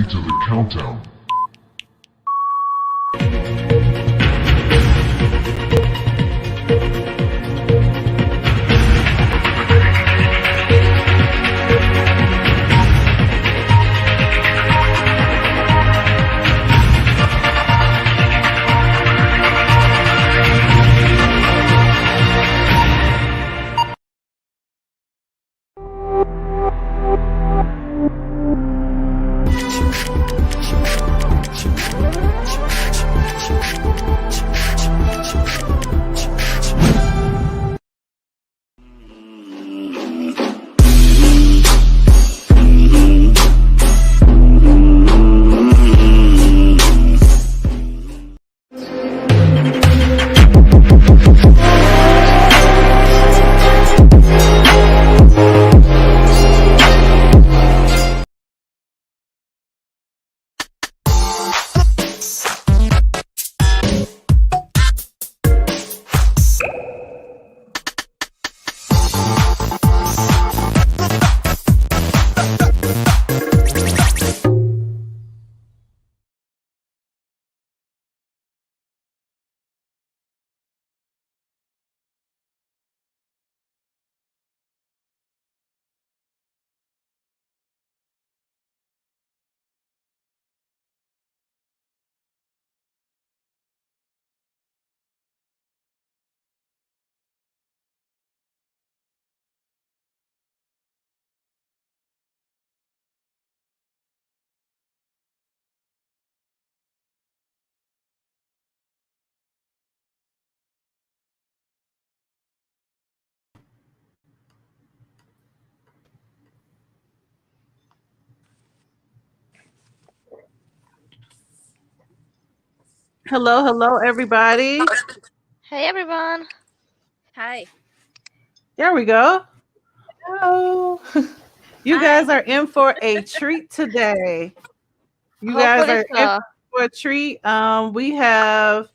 ready to the countdown. Hello, everybody. Hey, everyone. Hi. There we go. Hello. You Hi. guys are in for a treat today. You guys Hopefully are in so. for a treat. We have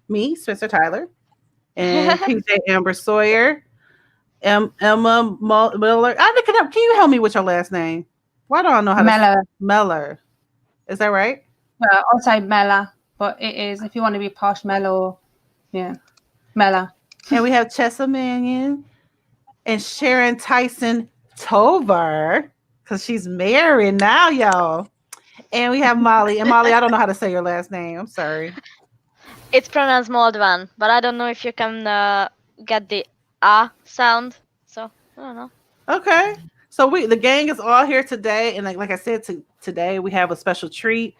me, Spencer Tyler, and PJ Amber Sawyer, Ema Mellor. Can you help me with your last name? Why don't I know how to Mellor. Mellor. Is that right? Well, I'll say Mellor, but it is, if you want to be posh, Mellor. Yeah, Mellor. And we have Chessa Manion and Sharon Tyson-Tovar, because she's married now, y'all. And we have Molly. And Molly, I don't know how to say your last name. I'm sorry. It's pronounced Moldván, but I don't know if you can get the A sound. So, I don't know. Okay. So the gang is all here today. And like I said, today we have a special treat.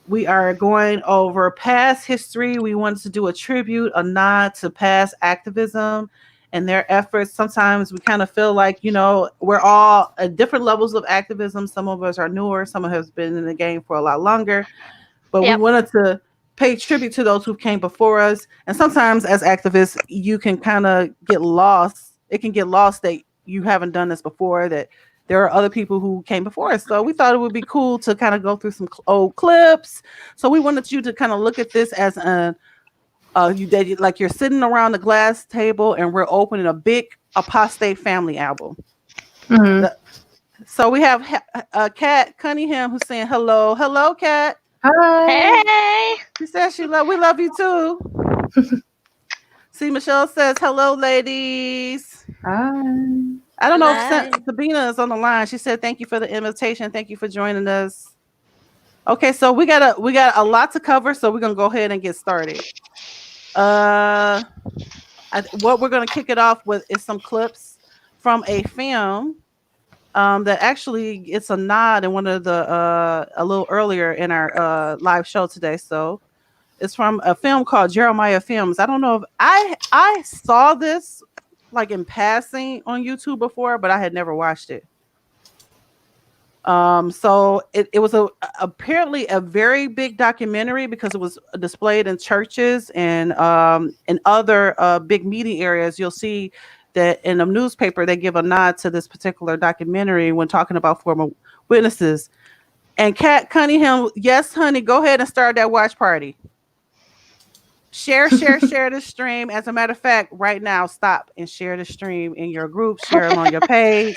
We are going over past history. We wanted to do a tribute, a nod to past activism and their efforts. Sometimes we kind of feel like, we're all at different levels of activism. Some of us are newer. Some of us have been in the game for a lot longer. But we wanted to pay tribute to those who came before us. And sometimes as activists, you can kind of get lost. It can get lost that you haven't done this before, that there are other people who came before us. So we thought it would be cool to kind of go through some old clips. So we wanted you to kind of look at this as like you're sitting around the glass table and we're opening a big apostate family album. Mm-hmm. So we have Kat Cunningham who's saying hello. Hello, Kat. Hi. Hey! She says we love you too. See, Michelle says hello, ladies. Hi. I don't know Hi. if Sabina is on the line. She said thank you for the invitation. Thank you for joining us. Okay, so we got a lot to cover, so we're gonna go ahead and get started. What we're gonna kick it off with is some clips from a film that actually it's a nod in one of the a little earlier in our live show today. So it's from a film called Jeremiah Films. I don't know if I saw this like in passing on YouTube before, but I had never watched it. So it was apparently a very big documentary because it was displayed in churches and in other big media areas. You'll see that in a newspaper they give a nod to this particular documentary when talking about former witnesses. And Kat Cunningham, yes, honey, go ahead and start that watch party. Share the stream. As a matter of fact, right now, stop and share the stream in your group. Share them on your page.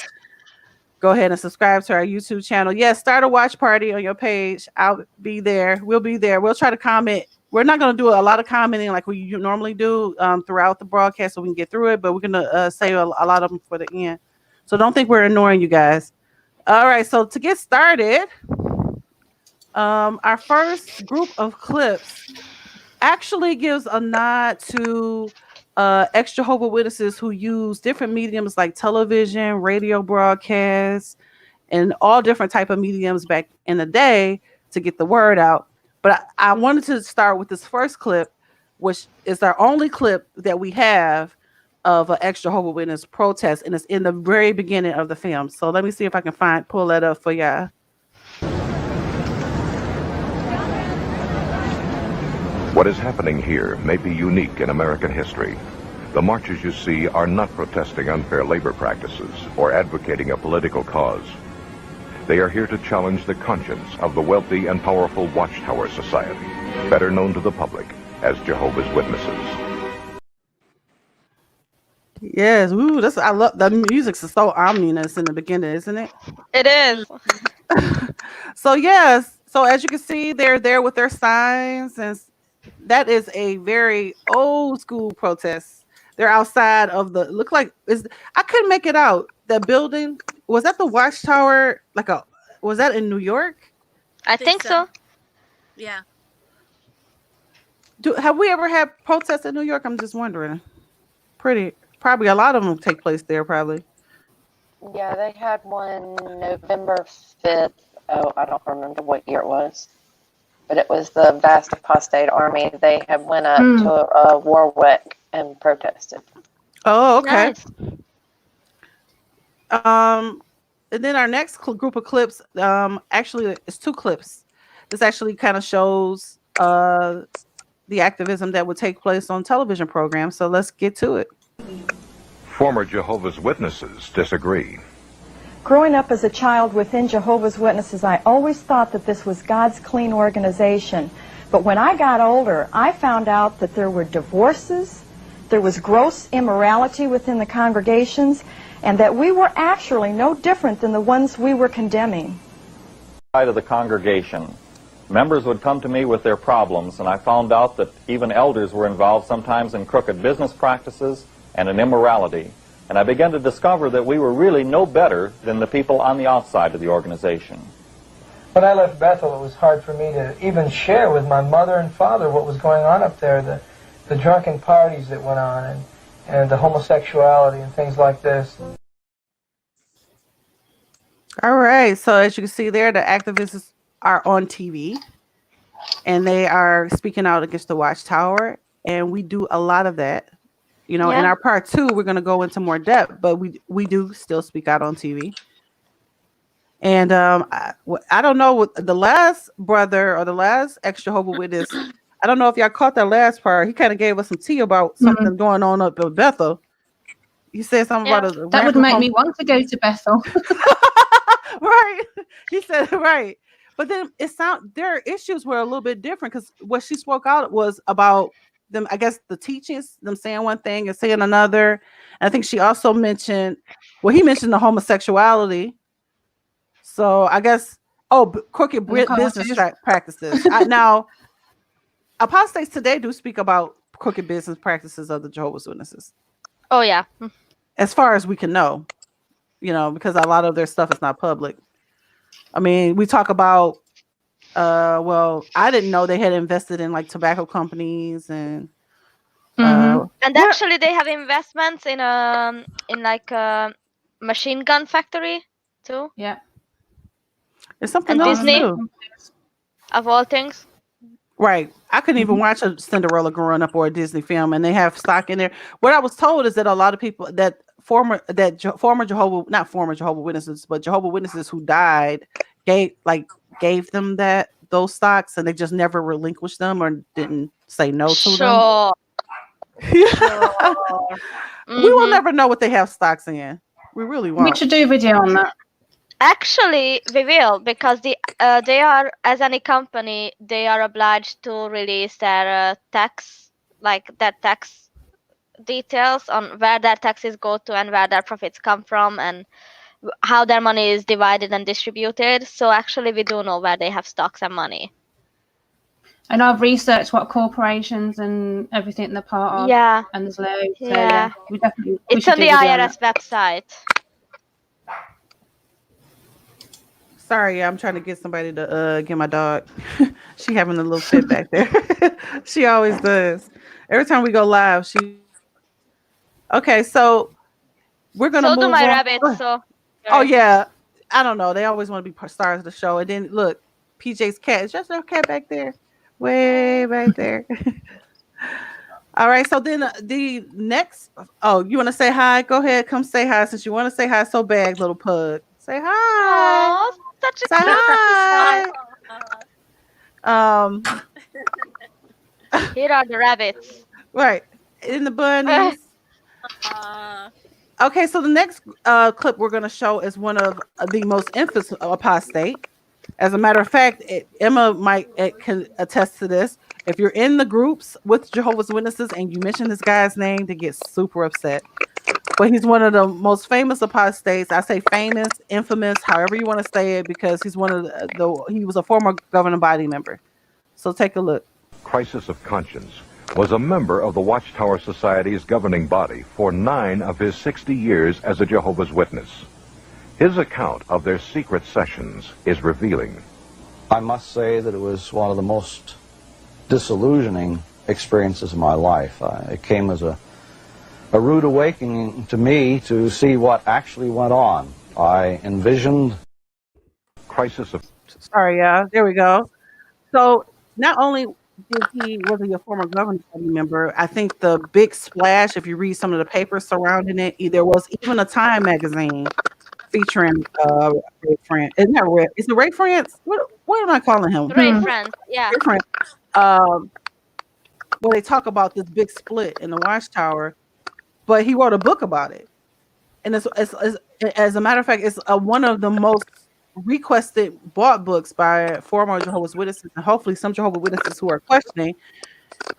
go ahead and subscribe to our YouTube channel. Yes, start a watch party on your page. I'll be there. We'll be there. We'll try to comment. We're not going to do a lot of commenting like we normally do throughout the broadcast so we can get through it, but we're going to save a lot of them for the end. So don't think we're ignoring you guys. All right, so to get started, our first group of clips actually gives a nod to ex-Jehovah Witnesses who use different mediums like television, radio broadcasts, and all different type of mediums back in the day to get the word out. But I wanted to start with this first clip, which is our only clip that we have of an ex-Jehovah Witness protest, and it's in the very beginning of the film. So let me see if I can pull that up for y'all. What is happening here may be unique in American history. The marches you see are not protesting unfair labor practices or advocating a political cause. They are here to challenge the conscience of the wealthy and powerful Watchtower Society, better known to the public as Jehovah's Witnesses. Yes, ooh, I love the music. Is so ominous in the beginning, isn't it? It is. So yes, so as you can see, they're there with their signs, and that is a very old school protest. They're outside of the I couldn't make it out. That building, was that the Watchtower? Was that in New York? I think so. Yeah. Have we ever had protests in New York? I'm just wondering. Probably a lot of them take place there. Probably. Yeah, they had one November 5th. Oh, I don't remember what year it was. But it was the vast apostate army. They had went up to Warwick and protested. Oh, okay. Nice. And then our next group of clips, actually, it's 2 clips. This actually kind of shows the activism that would take place on television programs. So let's get to it. Former Jehovah's Witnesses disagree. Growing up as a child within Jehovah's Witnesses, I always thought that this was God's clean organization. But when I got older, I found out that there were divorces, there was gross immorality within the congregations, and that we were actually no different than the ones we were condemning. Side of the congregation, members would come to me with their problems, and I found out that even elders were involved sometimes in crooked business practices and in immorality. And I began to discover that we were really no better than the people on the outside of the organization. When I left Bethel, it was hard for me to even share with my mother and father what was going on up there, the drunken parties that went on, and the homosexuality and things like this. All right. So as you can see there, the activists are on TV, and they are speaking out against the Watchtower, and we do a lot of that. In our part 2, we're going to go into more depth, but we do still speak out on TV. And I don't know what the last brother or the last ex-Jehovah Witness, I don't know if y'all caught that last part. He kind of gave us some tea about something going on up in Bethel. He said something about that would make me want to go to Bethel. Right. He said, right. But then their issues were a little bit different, because what she spoke out was about them, I guess, the teachings, them saying one thing and saying another. And I think she also mentioned the homosexuality. So I guess, crooked business practices. Now, apostates today do speak about crooked business practices of the Jehovah's Witnesses. Oh, yeah. As far as we can know, because a lot of their stuff is not public. I mean, we talk about, I didn't know they had invested in like tobacco companies and actually they have investments in like a machine gun factory too. Yeah. It's something and else Disney, too. Of all things. Right. I couldn't even watch a Cinderella growing up or a Disney film, and they have stock in there. What I was told is that a lot of people former Jehovah Witnesses, but Jehovah Witnesses who died gave them those stocks, and they just never relinquished them or didn't say no to them. We will never know what they have stocks in. We really won't. We should do a video on that. Actually, we will, because they are, as any company, they are obliged to release their tax details on where their taxes go to and where their profits come from and how their money is divided and distributed. So actually, we do know where they have stocks and money. And I've researched what corporations and everything they're part of. Yeah. And there's loads. So Yeah. yeah, we definitely. It's on the IRS website. Sorry, I'm trying to get somebody to get my dog. She having a little fit back there. She always does. Every time we go live, she. Okay, so we're gonna So move do my on. rabbits. So. Oh yeah, I don't know. They always want to be stars of the show, and then look, PJ's cat is just a cat back there, way back there. All right, so then the next. Oh, you want to say hi? Go ahead, come say hi since you want to say hi so bad, little pug. Say hi. Aww, such a Say hi. Here are the rabbits. Right in the bunnies. Okay, so the next clip we're going to show is one of the most infamous apostate. As a matter of fact, Emma might can attest to this. If you're in the groups with Jehovah's Witnesses and you mention this guy's name, they get super upset. But he's one of the most famous apostates. I say famous, infamous, however you want to say it, because he's one of he was a former governing body member. So take a look. Crisis of Conscience was a member of the Watchtower Society's governing body for 9 of his 60 years as a Jehovah's Witness. His account of their secret sessions is revealing. I must say that it was one of the most disillusioning experiences of my life. It came as a rude awakening to me to see what actually went on. I envisioned... Crisis of... Sorry, yeah, there we go. So not only was he a former governing body member, I think the big splash, if you read some of the papers surrounding it, there was even a Time magazine featuring Ray France. Isn't that Ray? Is it Ray France? What am I calling him? Ray France, yeah. Ray France. Where they talk about this big split in the Watchtower, but he wrote a book about it, and it's as a matter of fact, it's one of the most requested bought books by former Jehovah's Witnesses, and hopefully some Jehovah's Witnesses who are questioning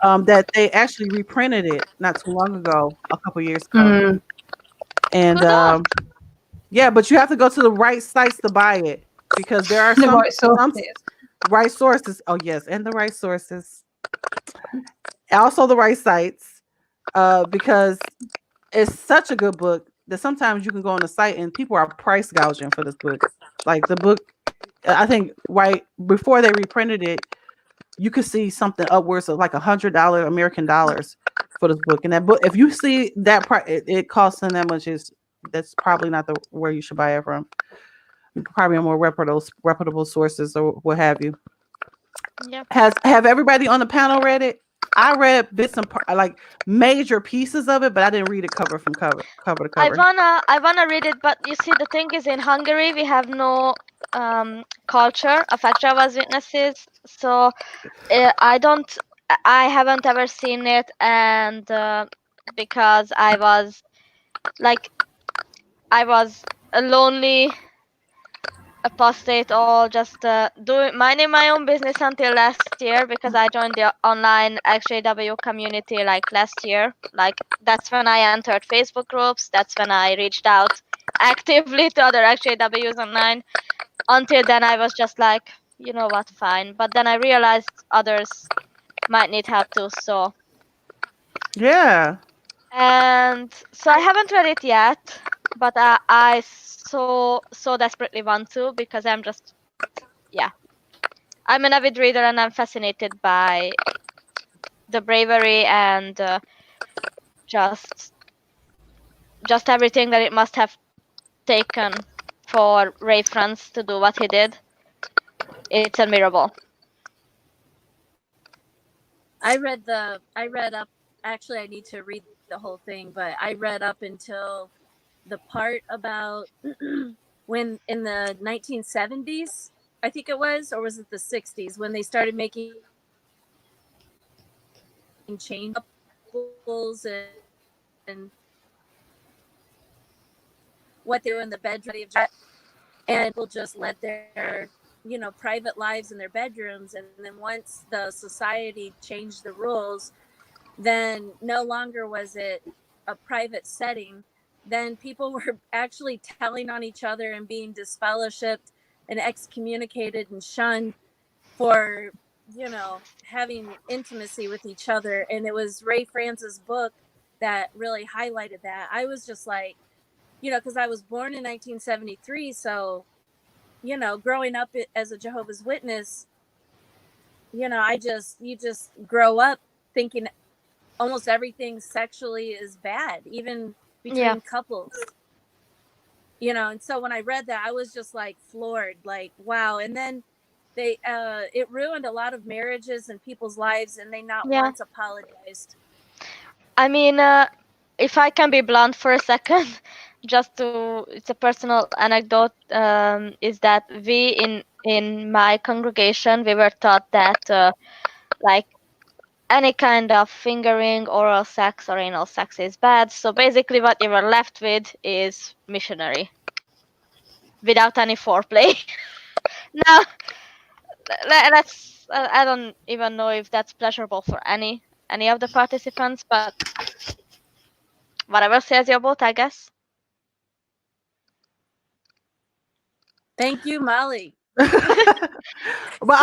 that they actually reprinted it not too long ago, a couple years ago, and yeah, but you have to go to the right sites to buy it because there are some right sources. Oh yes, and the right sources, also the right sites, because it's such a good book that sometimes you can go on the site and people are price gouging for this book. Like the book, I think right before they reprinted it, you could see something upwards of like $100 American dollars for this book. And that book, if you see that price, it costs them that much. That's probably not where you should buy it from. Probably a more reputable sources or what have you. Yep. Have everybody on the panel read it? I read bits and like major pieces of it, but I didn't read it cover to cover. I wanna read it, but you see, the thing is, in Hungary we have no culture of Jehovah's Witnesses, so I haven't ever seen it, and because I was a lonely apostate, all just minding my own business until last year, because I joined the online ExJW community like last year. Like that's when I entered Facebook groups. That's when I reached out actively to other ExJWs online. Until then, I was just like, you know what, fine. But then I realized others might need help too. So yeah. And so I haven't read it yet, but I so desperately want to, because I'm just, yeah, I'm an avid reader and I'm fascinated by the bravery and just everything that it must have taken for Ray France to do what he did. It's admirable. I read up. Actually, I need to read the whole thing, but I read up until the part about when in the 1970s, I think it was, or was it the 60s, when they started making chain couples and what they were in the bedroom, and people just led their private lives in their bedrooms, and then once the society changed the rules, then no longer was it a private setting, then people were actually telling on each other and being disfellowshipped and excommunicated and shunned for, you know, having intimacy with each other. And it was Ray France's book that really highlighted that. I was just like, you know, because I was born in 1973, so, you know, growing up as a Jehovah's Witness, you know, you just grow up thinking almost everything sexually is bad, even between couples, you know. And so when I read that, I was just like floored, like, wow. And then they it ruined a lot of marriages and people's lives, and they not once apologized. I mean, if I can be blunt for a second, it's a personal anecdote, is that we in my congregation, we were taught that like any kind of fingering, oral sex, or anal sex is bad. So basically what you were left with is missionary without any foreplay. Now, I don't even know if that's pleasurable for any of the participants, but whatever says your boat, I guess. Thank you, Molly. But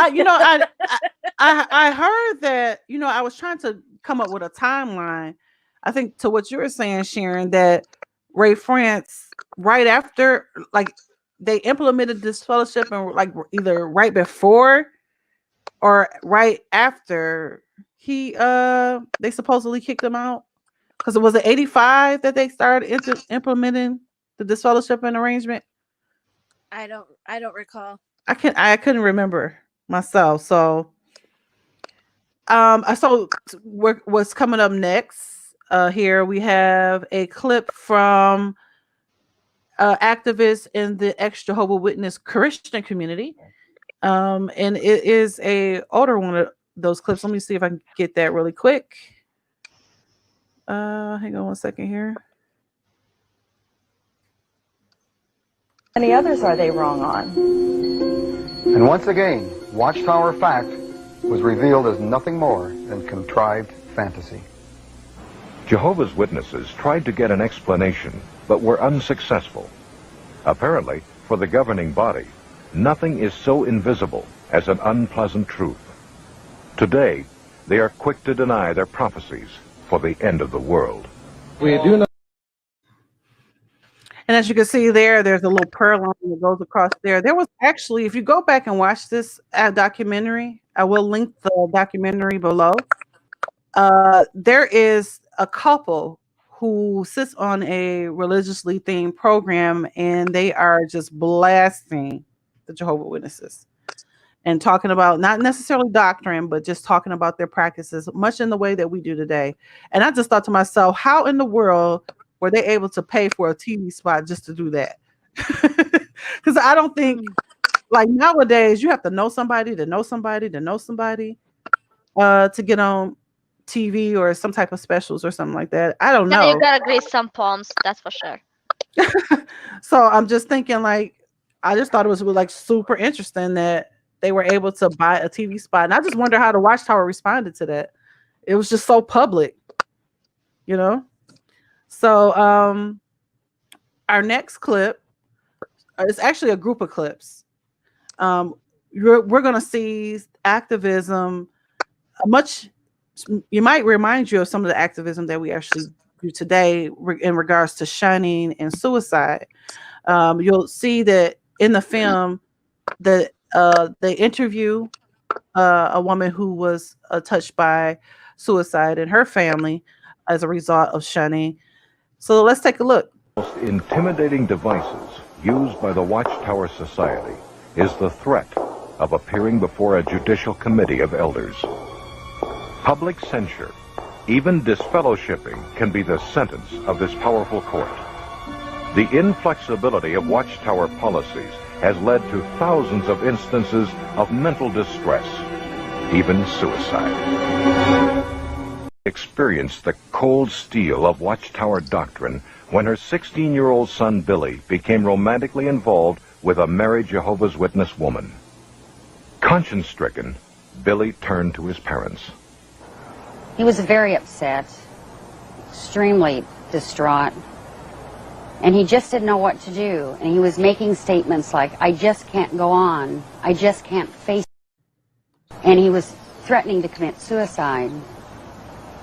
I heard that, you know, I was trying to come up with a timeline. I think to what you were saying, Sharon, that Ray France, right after, like, they implemented this fellowship, and like either right before or right after they supposedly kicked him out, because it was in 85 that they started implementing the disfellowshipping arrangement. I don't recall. I couldn't remember myself. So what's coming up next, here we have a clip from activists in the ex-Jehovah Witness Christian community, and it is a older one of those clips. Let me see if I can get that really quick. Hang on one second here. How many others are they wrong on? And once again, Watchtower fact was revealed as nothing more than contrived fantasy. Jehovah's Witnesses tried to get an explanation, but were unsuccessful. Apparently, for the governing body, nothing is so invisible as an unpleasant truth. Today, they are quick to deny their prophecies for the end of the world. We do know. And as you can see there's a little pearl line that goes across there. There was actually, if you go back and watch this documentary, I will link the documentary below. There is a couple who sits on a religiously themed program, and they are just blasting the Jehovah's Witnesses and talking about not necessarily doctrine, but just talking about their practices, much in the way that we do today. And I just thought to myself, how in the world were they able to pay for a TV spot just to do that? Because I don't think, like, nowadays you have to know somebody to know somebody to know somebody to get on TV or some type of specials or something like that. I don't know. You gotta grease some palms, that's for sure. So I'm just thinking, like, I just thought it was like super interesting that they were able to buy a TV spot, and I just wonder how the Watchtower responded to that. It was just so public, you know. So our next clip is actually a group of clips. We're going to see activism, you might remind you of some of the activism that we actually do today in regards to shunning and suicide. You'll see that in the film that they interview a woman who was touched by suicide and her family as a result of shunning. So let's take a look. The most intimidating devices used by the Watchtower Society is the threat of appearing before a judicial committee of elders. Public censure, even disfellowshipping, can be the sentence of this powerful court. The inflexibility of Watchtower policies has led to thousands of instances of mental distress, even suicide. Experienced the cold steel of Watchtower doctrine when her 16-year-old son Billy became romantically involved with a married Jehovah's Witness woman. Conscience-stricken, Billy turned to his parents. He was very upset, extremely distraught. And he just didn't know what to do. And he was making statements like, I just can't go on. I just can't face it. And he was threatening to commit suicide.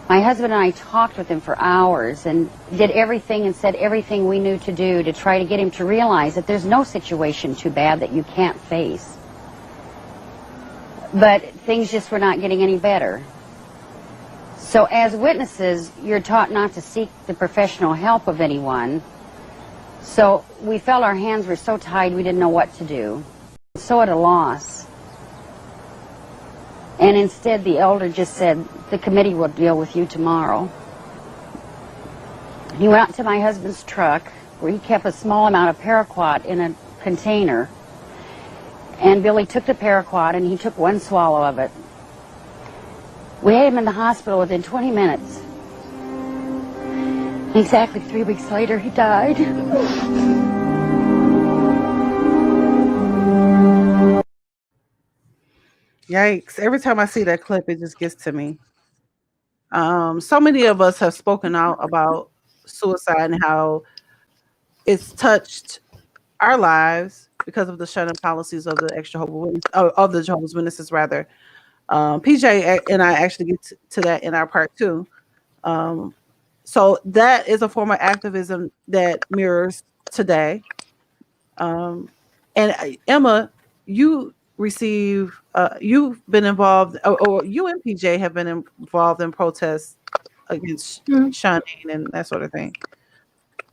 My husband and I talked with him for hours and did everything and said everything we knew to do to try to get him to realize that there's no situation too bad that you can't face. But things just were not getting any better. So as witnesses, you're taught not to seek the professional help of anyone. So we felt our hands were so tied we didn't know what to do. So at a loss. And instead the elder just said, the committee will deal with you tomorrow. He went out to my husband's truck where he kept a small amount of paraquat in a container. And Billy took the paraquat and he took one swallow of it. We had him in the hospital within 20 minutes. Exactly 3 weeks later, he died. Yikes. Every time I see that clip, it just gets to me. So many of us have spoken out about suicide and how it's touched our lives because of the shutting policies of the Jehovah's Witnesses, rather. PJ and I actually get to that in our part 2. So that is a form of activism that mirrors today. And Emma, you you've been involved, or you and PJ have been involved in protests against shunning and that sort of thing.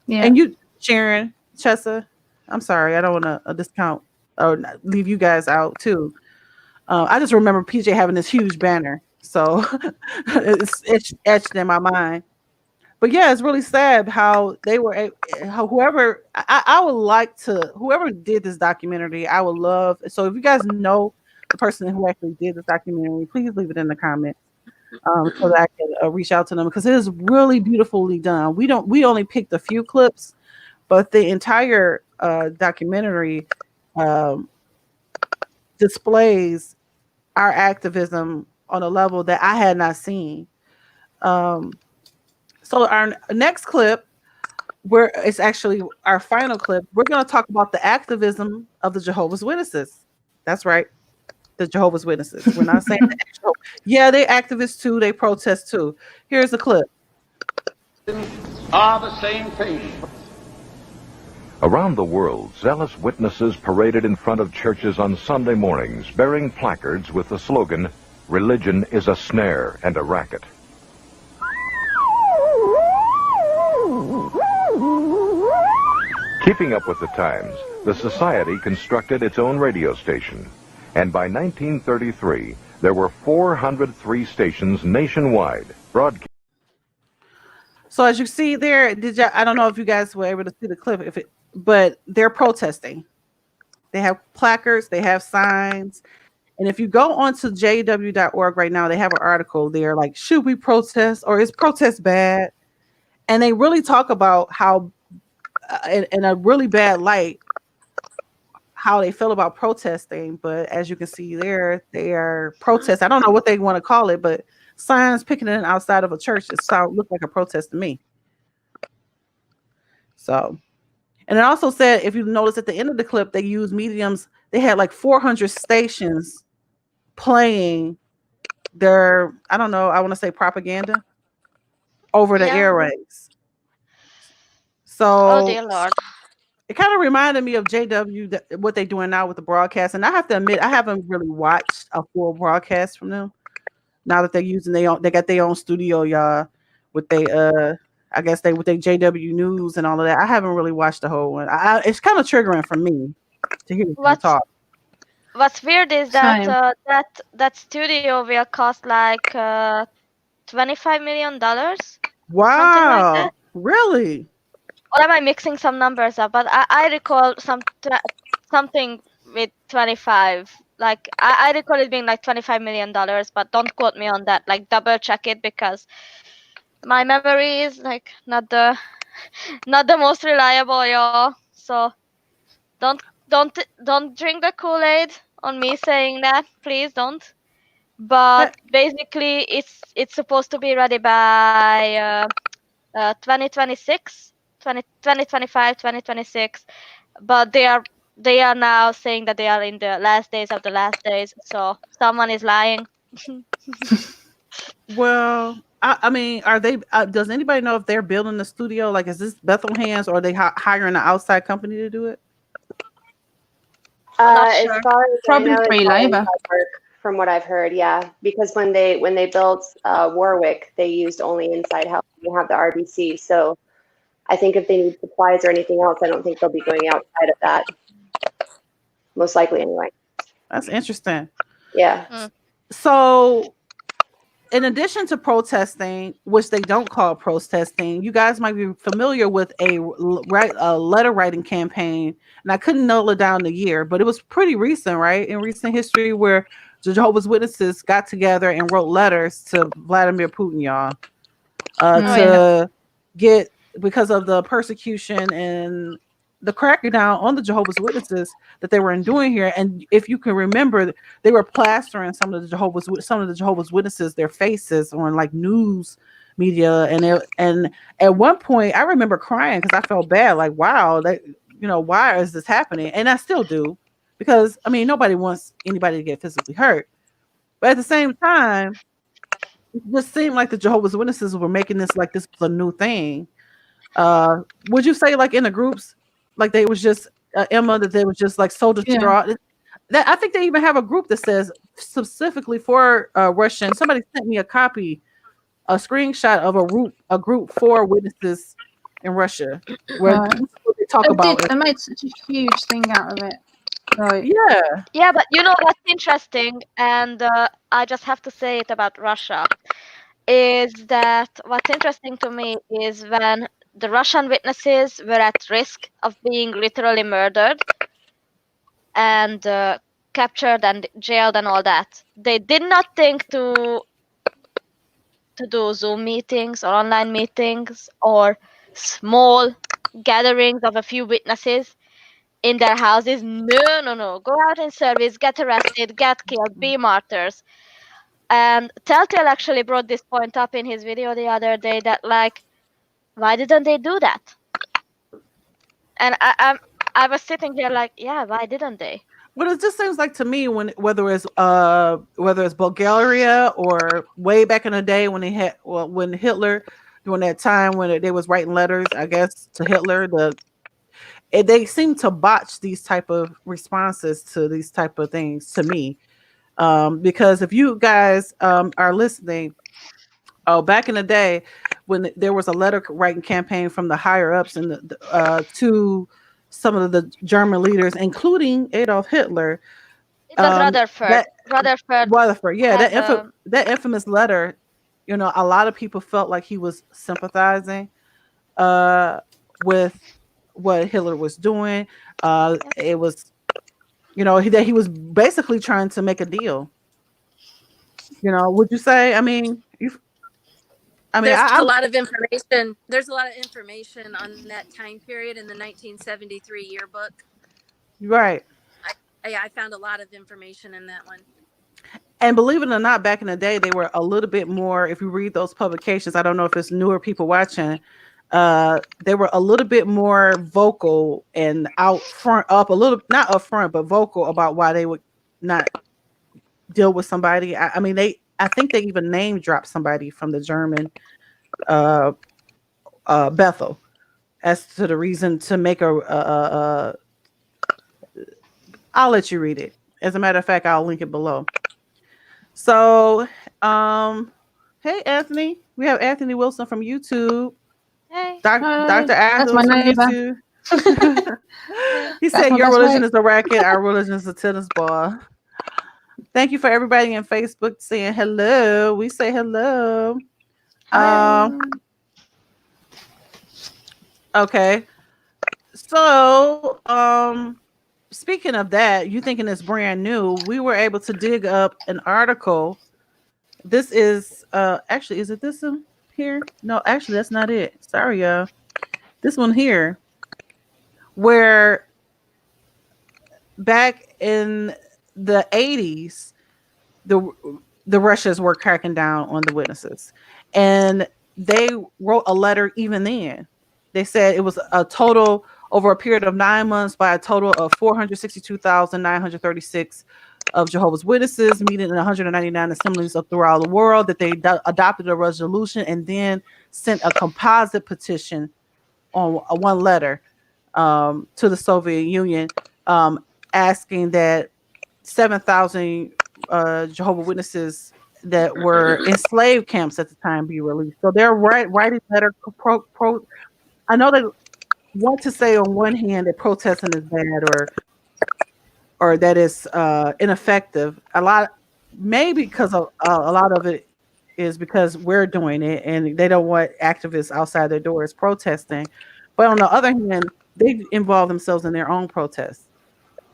Yeah. And you, Sharon, Chessa, I'm sorry, I don't want to discount or leave you guys out too. I just remember PJ having this huge banner, so it's etched in my mind. But yeah, it's really sad how they were, whoever, I would like to, whoever did this documentary, I would love, so if you guys know the person who actually did this documentary, please leave it in the comments so that I can reach out to them, because it is really beautifully done. We only picked a few clips, but the entire documentary displays our activism on a level that I had not seen. So our next clip, where it's actually our final clip, we're going to talk about the activism of the Jehovah's Witnesses. That's right, the Jehovah's Witnesses. We're not saying that. Yeah, they activists too. They protest too. Here's the clip. Are the same thing. Around the world, zealous witnesses paraded in front of churches on Sunday mornings, bearing placards with the slogan, "Religion is a snare and a racket." Keeping up with the times, the society constructed its own radio station, and by 1933, there were 403 stations nationwide broadcast. So as you see there, I don't know if you guys were able to see the clip, but they're protesting. They have placards, they have signs, and if you go onto JW.org right now, they have an article there like, should we protest, or is protest bad? And they really talk about how, in a really bad light, how they feel about protesting. But as you can see there, they are protesting. I don't know what they want to call it, but signs picketing outside of a church look like a protest to me. So, and it also said, if you notice at the end of the clip, they used mediums. They had like 400 stations playing their, I don't know, I want to say propaganda over the airwaves. So, oh dear Lord, it kind of reminded me of JW, what they're doing now with the broadcast. And I have to admit, I haven't really watched a full broadcast from them. Now that they're using they got their own studio, y'all, with with their JW News and all of that. I haven't really watched the whole one. It's kind of triggering for me to hear them talk. What's weird is that that studio will cost like $25 million. Wow, like really? Or am I mixing some numbers up? But I recall something with 25. Like I recall it being like $25 million, but don't quote me on that. Like double check it, because my memory is like not the most reliable, y'all. So don't drink the Kool-Aid on me saying that, please don't. But basically, it's supposed to be ready by 2026, 2025, 2026, but they are now saying that they are in the last days of the last days. So someone is lying. Well, I mean, are they? Does anybody know if they're building the studio? Like, is this Bethlehem's, or are they hiring an outside company to do it? Not sure. As far as Probably I know, free it's all labor. inside work, from what I've heard. Yeah, because when they built Warwick, they used only inside help. They have the RBC, so I think if they need supplies or anything else, I don't think they'll be going outside of that. Most likely, anyway. That's interesting. Yeah. So, in addition to protesting, which they don't call protesting, you guys might be familiar with a letter writing campaign, and I couldn't nail it down the year, but it was pretty recent, right? In recent history, where the Jehovah's Witnesses got together and wrote letters to Vladimir Putin, y'all, to get, because of the persecution and the crackdown on the Jehovah's Witnesses that they were doing here. And if you can remember, they were plastering some of the Jehovah's Witnesses, their faces on like news media, and at one point I remember crying because I felt bad, like, wow, that, you know, why is this happening? And I still do, because I mean, nobody wants anybody to get physically hurt, but at the same time, it just seemed like the Jehovah's Witnesses were making this like this was a new thing. Would you say, like, in the groups, like they was just Emma, that they was just like so distraught? That I think they even have a group that says specifically for Russian. Somebody sent me a screenshot of a group for witnesses in Russia, where they talk about it. They made such a huge thing out of it. Right. Yeah, but you know what's interesting, and I just have to say it about Russia, is that what's interesting to me is when the Russian witnesses were at risk of being literally murdered and captured and jailed and all that, they did not think to do Zoom meetings or online meetings or small gatherings of a few witnesses in their houses. No. Go out in service, get arrested, get killed, be martyrs. And Telltale actually brought this point up in his video the other day, that like, why didn't they do that? And I was sitting there like, yeah, why didn't they? Well, it just seems like to me, whether it's Bulgaria or way back in the day when when Hitler, during that time when they was writing letters, I guess, to Hitler, they seem to botch these type of responses to these type of things to me, because if you guys are listening, back in the day when there was a letter writing campaign from the higher ups and to some of the German leaders, including Adolf Hitler. It was Rutherford. Yeah, that infamous letter. You know, a lot of people felt like he was sympathizing with what Hitler was doing. It was, you know, that he was basically trying to make a deal. You know, would you say? I mean, there's a lot of information. There's a lot of information on that time period in the 1973 yearbook. Right. I found a lot of information in that one. And believe it or not, back in the day, they were a little bit more, if you read those publications, I don't know if it's newer people watching, they were a little bit more vocal and not upfront, but vocal about why they would not deal with somebody. I think they even name dropped somebody from the German Bethel as to the reason to make I'll let you read it. As a matter of fact, I'll link it below. So, hey, Anthony. We have Anthony Wilson from YouTube. Hey. Dr. Adams from YouTube. He said, your religion is a racket, our religion is a tennis ball. Thank you for everybody in Facebook saying hello. We say hello. Okay. So, speaking of that, you thinking it's brand new, we were able to dig up an article. This is actually, is it this one here? No, actually, that's not it. Sorry, y'all. This one here, where back in the 80s, the Russians were cracking down on the witnesses, and they wrote a letter even then. they said it was a total over a period of 9 months by a total of 462,936 of Jehovah's Witnesses meeting in 199 assemblies throughout the world, that they adopted a resolution and then sent a composite petition on one letter to the Soviet Union, asking that 7,000 Jehovah's Witnesses that were in slave camps at the time be released. So they're writing letter I know they want to say on one hand that protesting is bad or that it's ineffective. Maybe because a lot of it is because we're doing it and they don't want activists outside their doors protesting. But on the other hand, they involve themselves in their own protests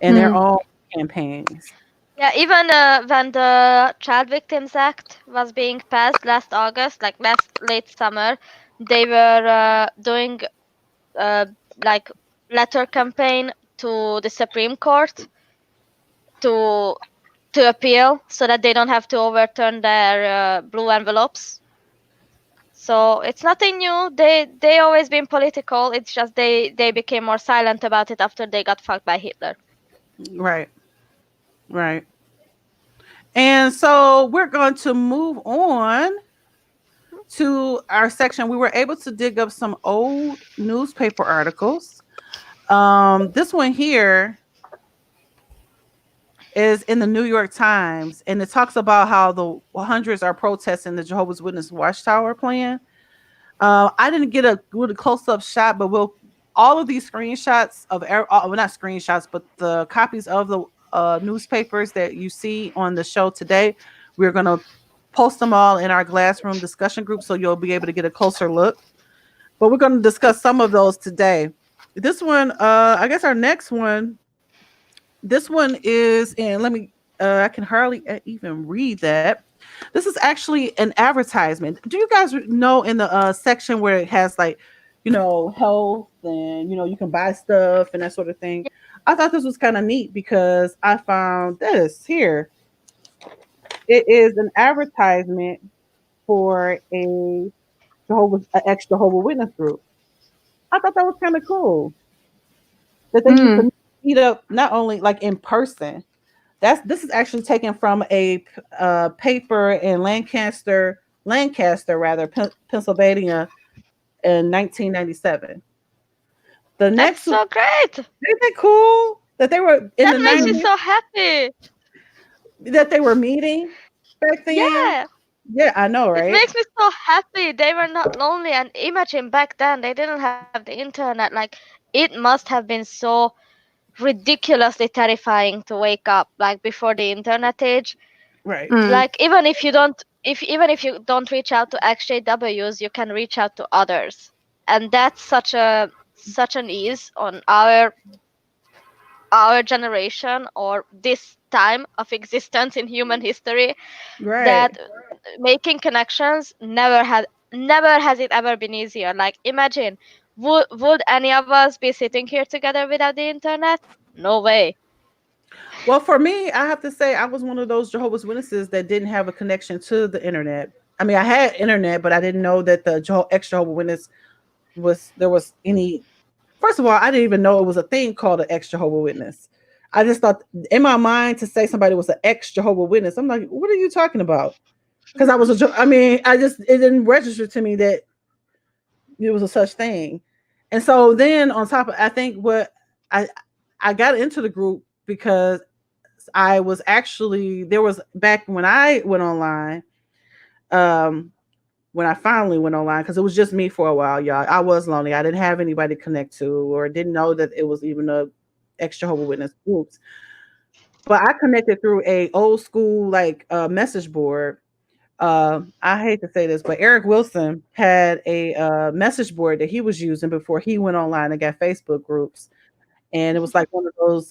and their own campaigns. Yeah, even when the Child Victims Act was being passed last August, like last late summer, they were doing like letter campaign to the Supreme Court to appeal so that they don't have to overturn their blue envelopes. So it's nothing new. They always been political. It's just they became more silent about it after they got fucked by Hitler. Right. And so we're going to move on to our section. We were able to dig up some old newspaper articles. This one here is in the New York Times, and it talks about how the hundreds are protesting the Jehovah's Witness Watchtower plan. I didn't get a really close-up shot, but all of these screenshots of not screenshots, but the copies of the newspapers that you see on the show today, we're going to post them all in our Glassroom discussion group, so you'll be able to get a closer look. But we're going to discuss some of those today. This one, I guess our next one, this one is, and I can hardly even read that. This is actually an advertisement. Do you guys know in the section where it has like, health and, you can buy stuff and that sort of thing? I thought this was kind of neat because I found this here. It is an advertisement for a ex-Jehovah's Witness group. I thought that was kind of cool. That they used to meet up not only like in person. This is actually taken from a paper in Lancaster, Pennsylvania, in 1997. That's so great. Isn't it cool that they were in that the makes 90s? me so happy That they were meeting back then. Yeah, I know, right? It makes me so happy. They were not lonely, and imagine back then they didn't have the internet. Like, it must have been so ridiculously terrifying to wake up like before the internet age. Right. Like, even if you don't reach out to ExJWs, you can reach out to others, and that's such an ease on our generation or this time of existence in human history, that making connections never has it ever been easier. Like, imagine, would any of us be sitting here together without the internet? No way. Well, for me, I have to say I was one of those Jehovah's Witnesses that didn't have a connection to the internet. I mean, I had internet, but I didn't know that the ex-Jehovah's Witness there was any. First of all, I didn't even know it was a thing called an ex-Jehovah's Witness. I just thought in my mind to say somebody was an ex-Jehovah's Witness, I'm like, what are you talking about? Because it didn't register to me that it was a such thing. And so then on top of, I think what I got into the group because I was actually, there was back when I went online, when I finally went online, because it was just me for a while, y'all. I was lonely. I didn't have anybody to connect to, or didn't know that it was even a ex-Jehovah's Witness groups. But I connected through a old school message board. I hate to say this, but Eric Wilson had a message board that he was using before he went online and got Facebook groups. And it was like one of those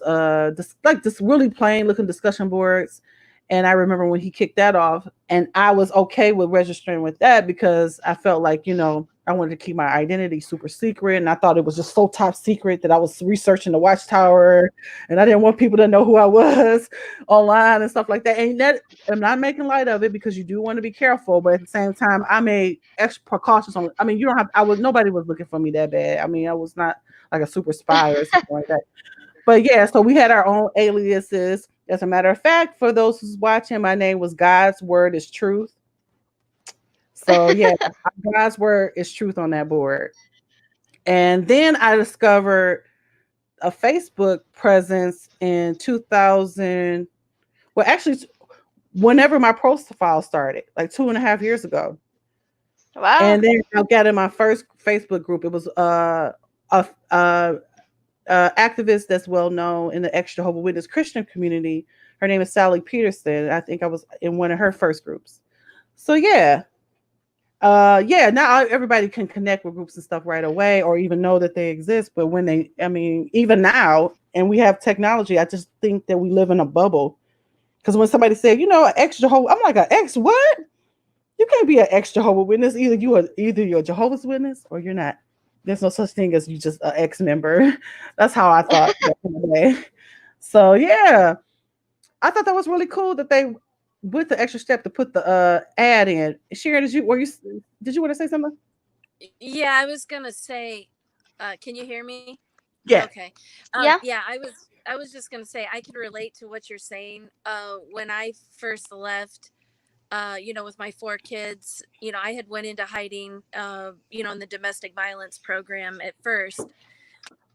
this really plain looking discussion boards. And I remember when he kicked that off, and I was okay with registering with that because I felt like, I wanted to keep my identity super secret, and I thought it was just so top secret that I was researching the Watchtower, and I didn't want people to know who I was online and stuff like that. And that I'm not making light of it because you do want to be careful, but at the same time, I made extra precautions on. I mean, you don't have. Nobody was looking for me that bad. I mean, I was not like a super spy or something like that. But yeah, so we had our own aliases. As a matter of fact, for those who's watching, my name was God's Word is Truth. So yeah, God's word is truth on that board. And then I discovered a Facebook presence in 2000. Well, actually, whenever my profile started, like 2.5 years ago. Wow. And then I got in my first Facebook group. It was a activist that's well known in the ex-Jehovah Witness Christian community. Her name is Sally Peterson. I think I was in one of her first groups. So yeah. Now everybody can connect with groups and stuff right away or even know that they exist. But even now, and we have technology, I just think that we live in a bubble. Because when somebody said, an ex-Jehovah, I'm like, an ex what? You can't be an ex-Jehovah Witness. Either you're a Jehovah's Witness or you're not. There's no such thing as you just an ex-member. That's how I thought back in the day. So yeah, I thought that was really cool that they with the extra step to put the ad in. Sharon, did you want to say something? Yeah, I was gonna say, can you hear me? Yeah. Okay. Yeah. I was just gonna say I can relate to what you're saying. When I first left, with my 4 kids, I had went into hiding, in the domestic violence program at first.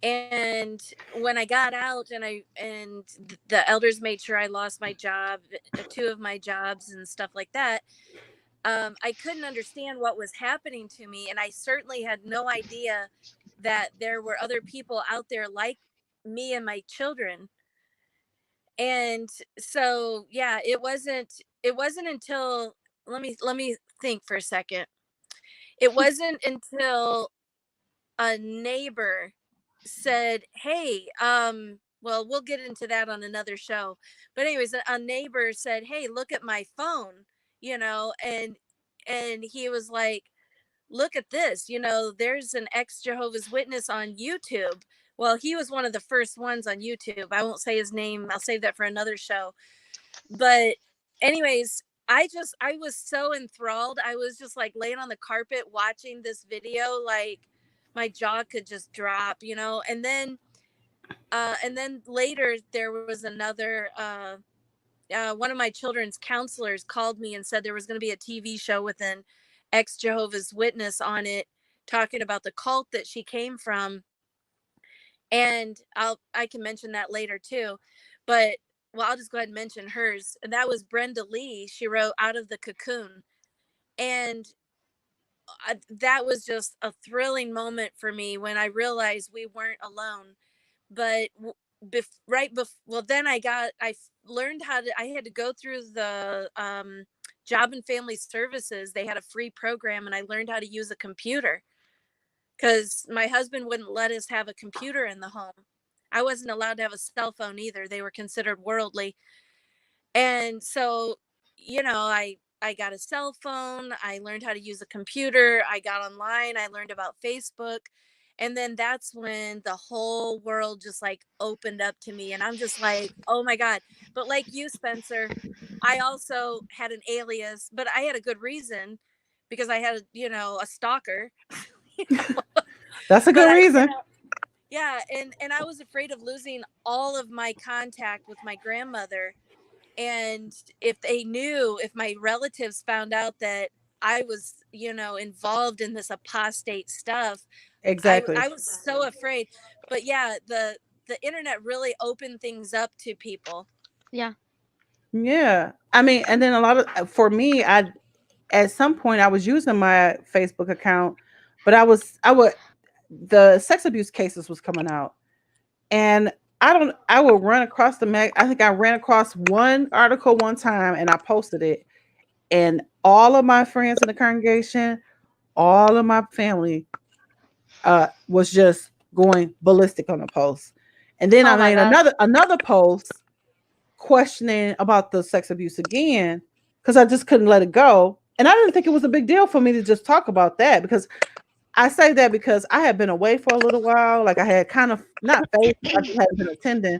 And when I got out and the elders made sure I lost my job, 2 of my jobs and stuff like that, I couldn't understand what was happening to me. And I certainly had no idea that there were other people out there like me and my children. And so, yeah, it wasn't until, let me think for a second. It wasn't until a neighbor said, hey, well, we'll get into that on another show. But anyways, a neighbor said, hey, look at my phone, and he was like, look at this, there's an ex-Jehovah's Witness on YouTube. Well, he was one of the first ones on YouTube. I won't say his name. I'll save that for another show. But anyways, I was so enthralled. I was just like laying on the carpet watching this video, like my jaw could just drop, and then later there was another, one of my children's counselors called me and said there was going to be a TV show with an ex-Jehovah's Witness on it, talking about the cult that she came from. And I can mention that later too, but I'll just go ahead and mention hers. And that was Brenda Lee. She wrote Out of the Cocoon. And that was just a thrilling moment for me when I realized we weren't alone. But then I learned I had to go through the Job and Family Services. They had a free program, and I learned how to use a computer because my husband wouldn't let us have a computer in the home. I wasn't allowed to have a cell phone either. They were considered worldly. And so, I got a cell phone. I learned how to use a computer. I got online. I learned about Facebook. And then that's when the whole world just like opened up to me. And I'm just like, oh my God. But like you, Spencer, I also had an alias, but I had a good reason because I had, a stalker. That's a good reason. Yeah. And I was afraid of losing all of my contact with my grandmother. And if my relatives found out that I was, involved in this apostate stuff, exactly, I was so afraid. But yeah, the internet really opened things up to people. Yeah. Yeah. I mean, and then for me, at some point I was using my Facebook account, but the sex abuse cases was coming out, and I would run across I think I ran across one article one time and I posted it, and all of my friends in the congregation, all of my family was just going ballistic on the post. And then I made another post questioning about the sex abuse again, because I just couldn't let it go. And I didn't think it was a big deal for me to just talk about that, because I say that because I had been away for a little while. Like I had kind of not faced, I just hadn't been attending.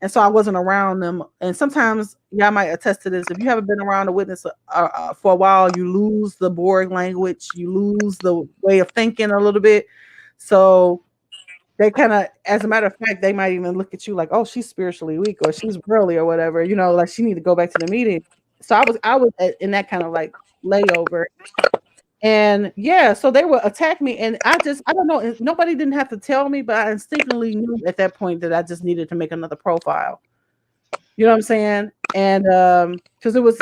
And so I wasn't around them. And sometimes y'all might attest to this. If you haven't been around a witness for a while, you lose the board language. You lose the way of thinking a little bit. So they kind of, as a matter of fact, they might even look at you like, oh, she's spiritually weak or she's girly or whatever, you know, like she need to go back to the meeting. So I was in that kind of like layover. And yeah, so they would attack me. And I don't know, nobody didn't have to tell me, but I instinctively knew at that point that I just needed to make another profile. You know what I'm saying? And because it was,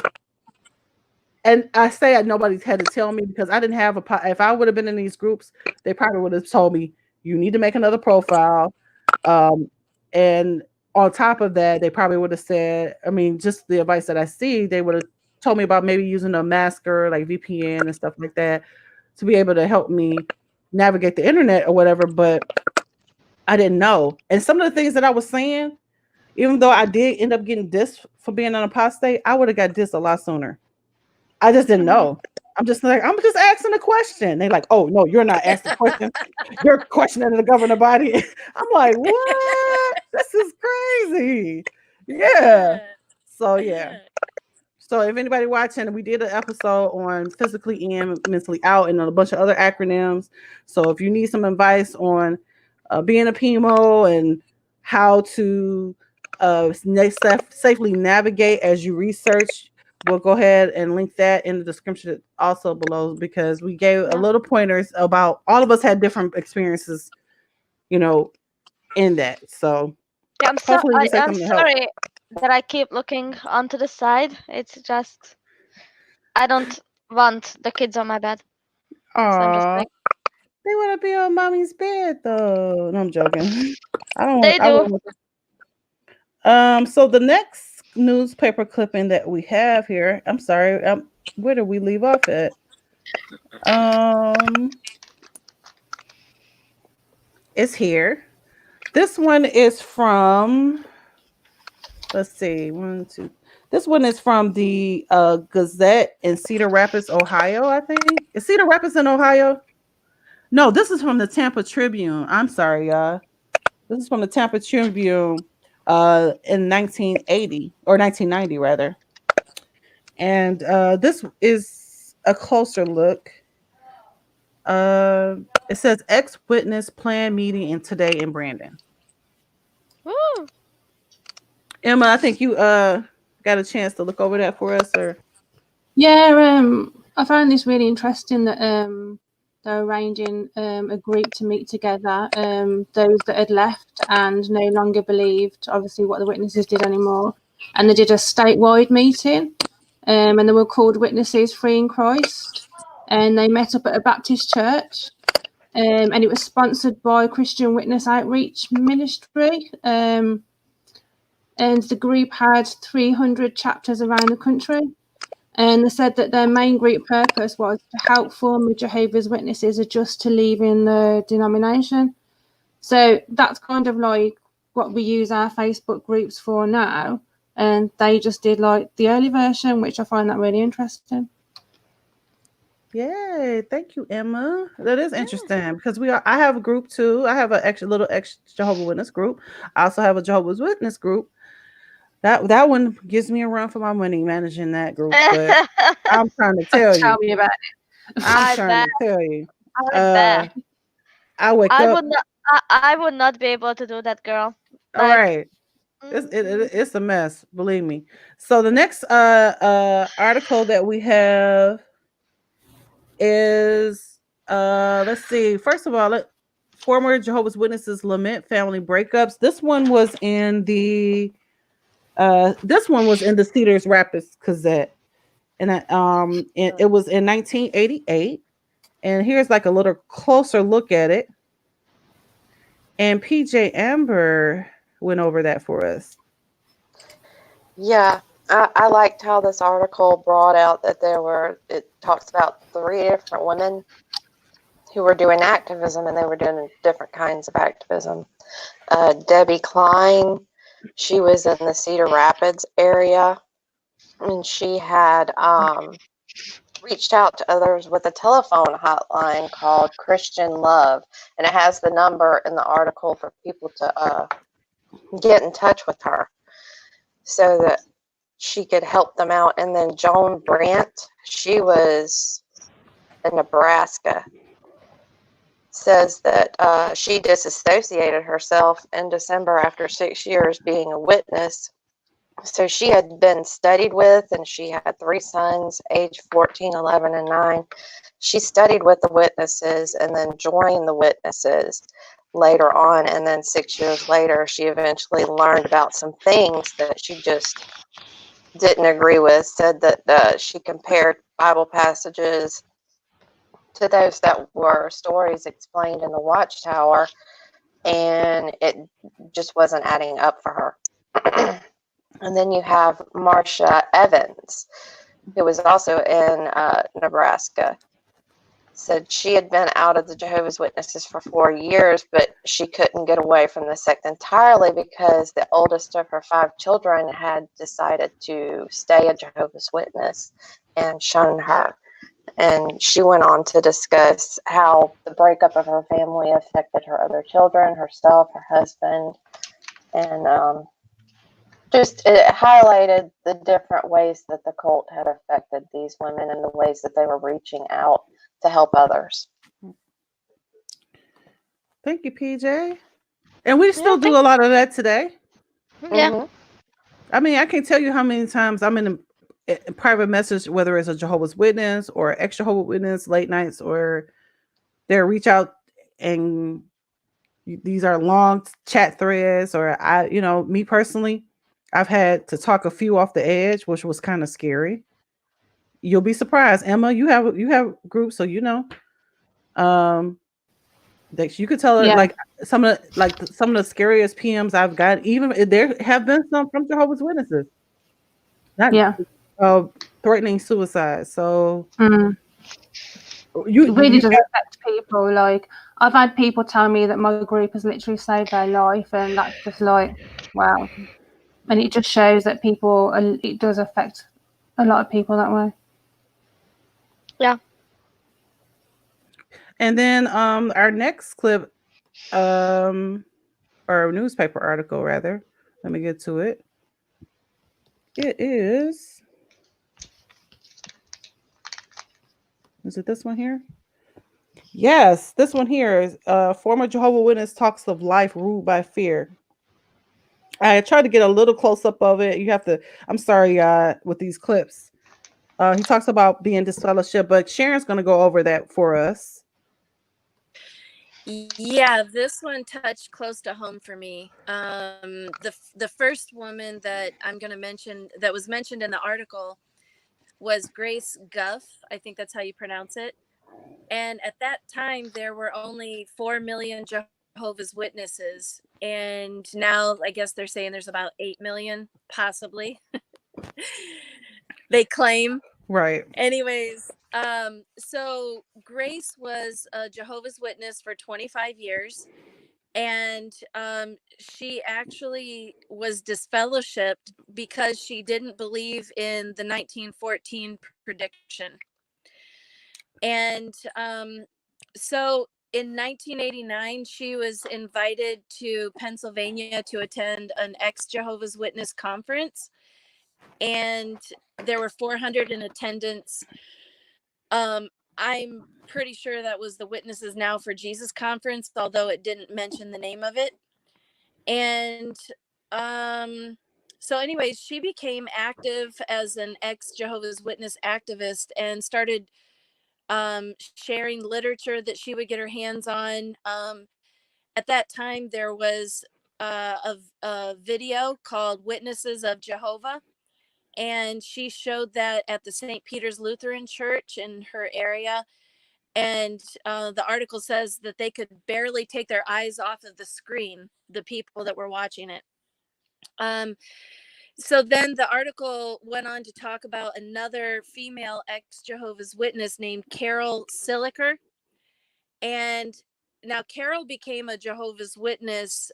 and I say nobody had to tell me because I didn't have if I would have been in these groups, they probably would have told me, you need to make another profile. And on top of that, they probably would have said, I mean, just the advice that I see, they would have told me about maybe using a masker like VPN and stuff like that to be able to help me navigate the internet or whatever, but I didn't know. And some of the things that I was saying, even though I did end up getting dissed for being an apostate, I would have got dissed a lot sooner. I just didn't know. I'm just asking a question. They're like, oh no, you're not asking a question. You're questioning the governing body. I'm like, what? This is crazy. Yeah. So yeah. So if anybody watching, we did an episode on physically in, mentally out, and a bunch of other acronyms. So if you need some advice on being a PMO and how to safely navigate as you research, we'll go ahead and link that in the description also below, because we gave a little pointers about all of us had different experiences, you know, in that. So yeah, I'm sorry that I keep looking onto the side. It's just I don't want the kids on my bed. Aww. So I'm just like, they want to be on mommy's bed though. No, I'm joking. I don't. They do. So the next newspaper clipping that we have here, I'm sorry, where did we leave off at? It's here. This one is from, let's see, 1, 2. This one is from the Gazette in Cedar Rapids, Ohio, I think. Is Cedar Rapids in Ohio? No, this is from the Tampa Tribune. I'm sorry, y'all. This is from the Tampa Tribune in 1980 or 1990 rather. And this is a closer look. It says ex-witness planned meeting in today in Brandon. Woo. Emma, I think you got a chance to look over that for us, or? Yeah, I found this really interesting that they're arranging a group to meet together, those that had left and no longer believed obviously what the witnesses did anymore, and they did a statewide meeting, and they were called Witnesses Free in Christ, and they met up at a Baptist church, and it was sponsored by Christian Witness Outreach Ministry, and the group had 300 chapters around the country. And they said that their main group purpose was to help former Jehovah's Witnesses adjust to leaving the denomination. So that's kind of like what we use our Facebook groups for now. And they just did like the early version, which I find that really interesting. Yay, thank you, Emma. That is interesting because I have a group too. I have a little Jehovah's Witness group. I also have a Jehovah's Witness group. That one gives me a run for my money managing that group. But I'm trying to tell you. Tell me about it. I'm trying to tell you. I would not be able to do that, girl. All right. It's a mess, believe me. So the next article that we have is let's see. First of all, former Jehovah's Witnesses lament family breakups. This one was in the Cedar Rapids Gazette, and it was in 1988. And here's like a little closer look at it. And PJ Amber went over that for us. Yeah, I liked how this article brought out that it talks about 3 different women who were doing activism, and they were doing different kinds of activism. Debbie Klein, she was in the Cedar Rapids area, and she had reached out to others with a telephone hotline called Christian Love, and it has the number in the article for people to get in touch with her so that she could help them out. And then Joan Brandt, she was in Nebraska, says that she disassociated herself in December after 6 years being a witness. So she had been studied with, and she had 3 sons, age 14, 11, and 9. She studied with the witnesses and then joined the witnesses later on. And then 6 years later, she eventually learned about some things that she just didn't agree with, said that she compared Bible passages to those that were stories explained in the Watchtower, and it just wasn't adding up for her. And then you have Marcia Evans, who was also in Nebraska. Said she had been out of the Jehovah's Witnesses for 4 years, but she couldn't get away from the sect entirely because the oldest of her 5 children had decided to stay a Jehovah's Witness and shun her. And she went on to discuss how the breakup of her family affected her other children, herself, her husband, and just it highlighted the different ways that the cult had affected these women and the ways that they were reaching out to help others. Thank you, PJ. And we still do a lot of that today. Yeah. Mm-hmm. I mean, I can't tell you how many times I'm in a private message, whether it's a Jehovah's Witness or ex-Jehovah's Witness, late nights, or they reach out, and these are long chat threads, or me personally, I've had to talk a few off the edge, which was kind of scary. You'll be surprised, Emma. You have groups, so that you could tell her, like some of the scariest PMs I've got. Even there have been some from Jehovah's Witnesses, not threatening suicide. So it really does affect people. Like, I've had people tell me that my group has literally saved their life, and that's just like, wow. And it just shows that it does affect a lot of people that way. Yeah. And then our next clip, or newspaper article rather. Let me get to it. It is it this one here? Yes, this one here is former Jehovah's Witness talks of life ruled by fear. I tried to get a little close up of it. You have to, I'm sorry, with these clips. He talks about being disfellowship, but Sharon's going to go over that for us. Yeah, this one touched close to home for me. The first woman that I'm going to mention that was mentioned in the article was Grace Guff. I think that's how you pronounce it. And at that time, there were only 4 million Jehovah's Witnesses. And now I guess they're saying there's about 8 million, possibly. They claim. Right. Anyways, so Grace was a Jehovah's Witness for 25 years. And she actually was disfellowshipped because she didn't believe in the 1914 prediction. And so in 1989, she was invited to Pennsylvania to attend an ex-Jehovah's Witness conference. And there were 400 in attendance. I'm pretty sure that was the Witnesses Now for Jesus conference, although it didn't mention the name of it. And so anyways, she became active as an ex-Jehovah's Witness activist and started sharing literature that she would get her hands on. At that time, there was a video called Witnesses of Jehovah, and she showed that at the St. Peter's Lutheran Church in her area. And the article says that they could barely take their eyes off of the screen, the people that were watching it. So then the article went on to talk about another female ex-Jehovah's Witness named Carol Siliker. And now Carol became a Jehovah's Witness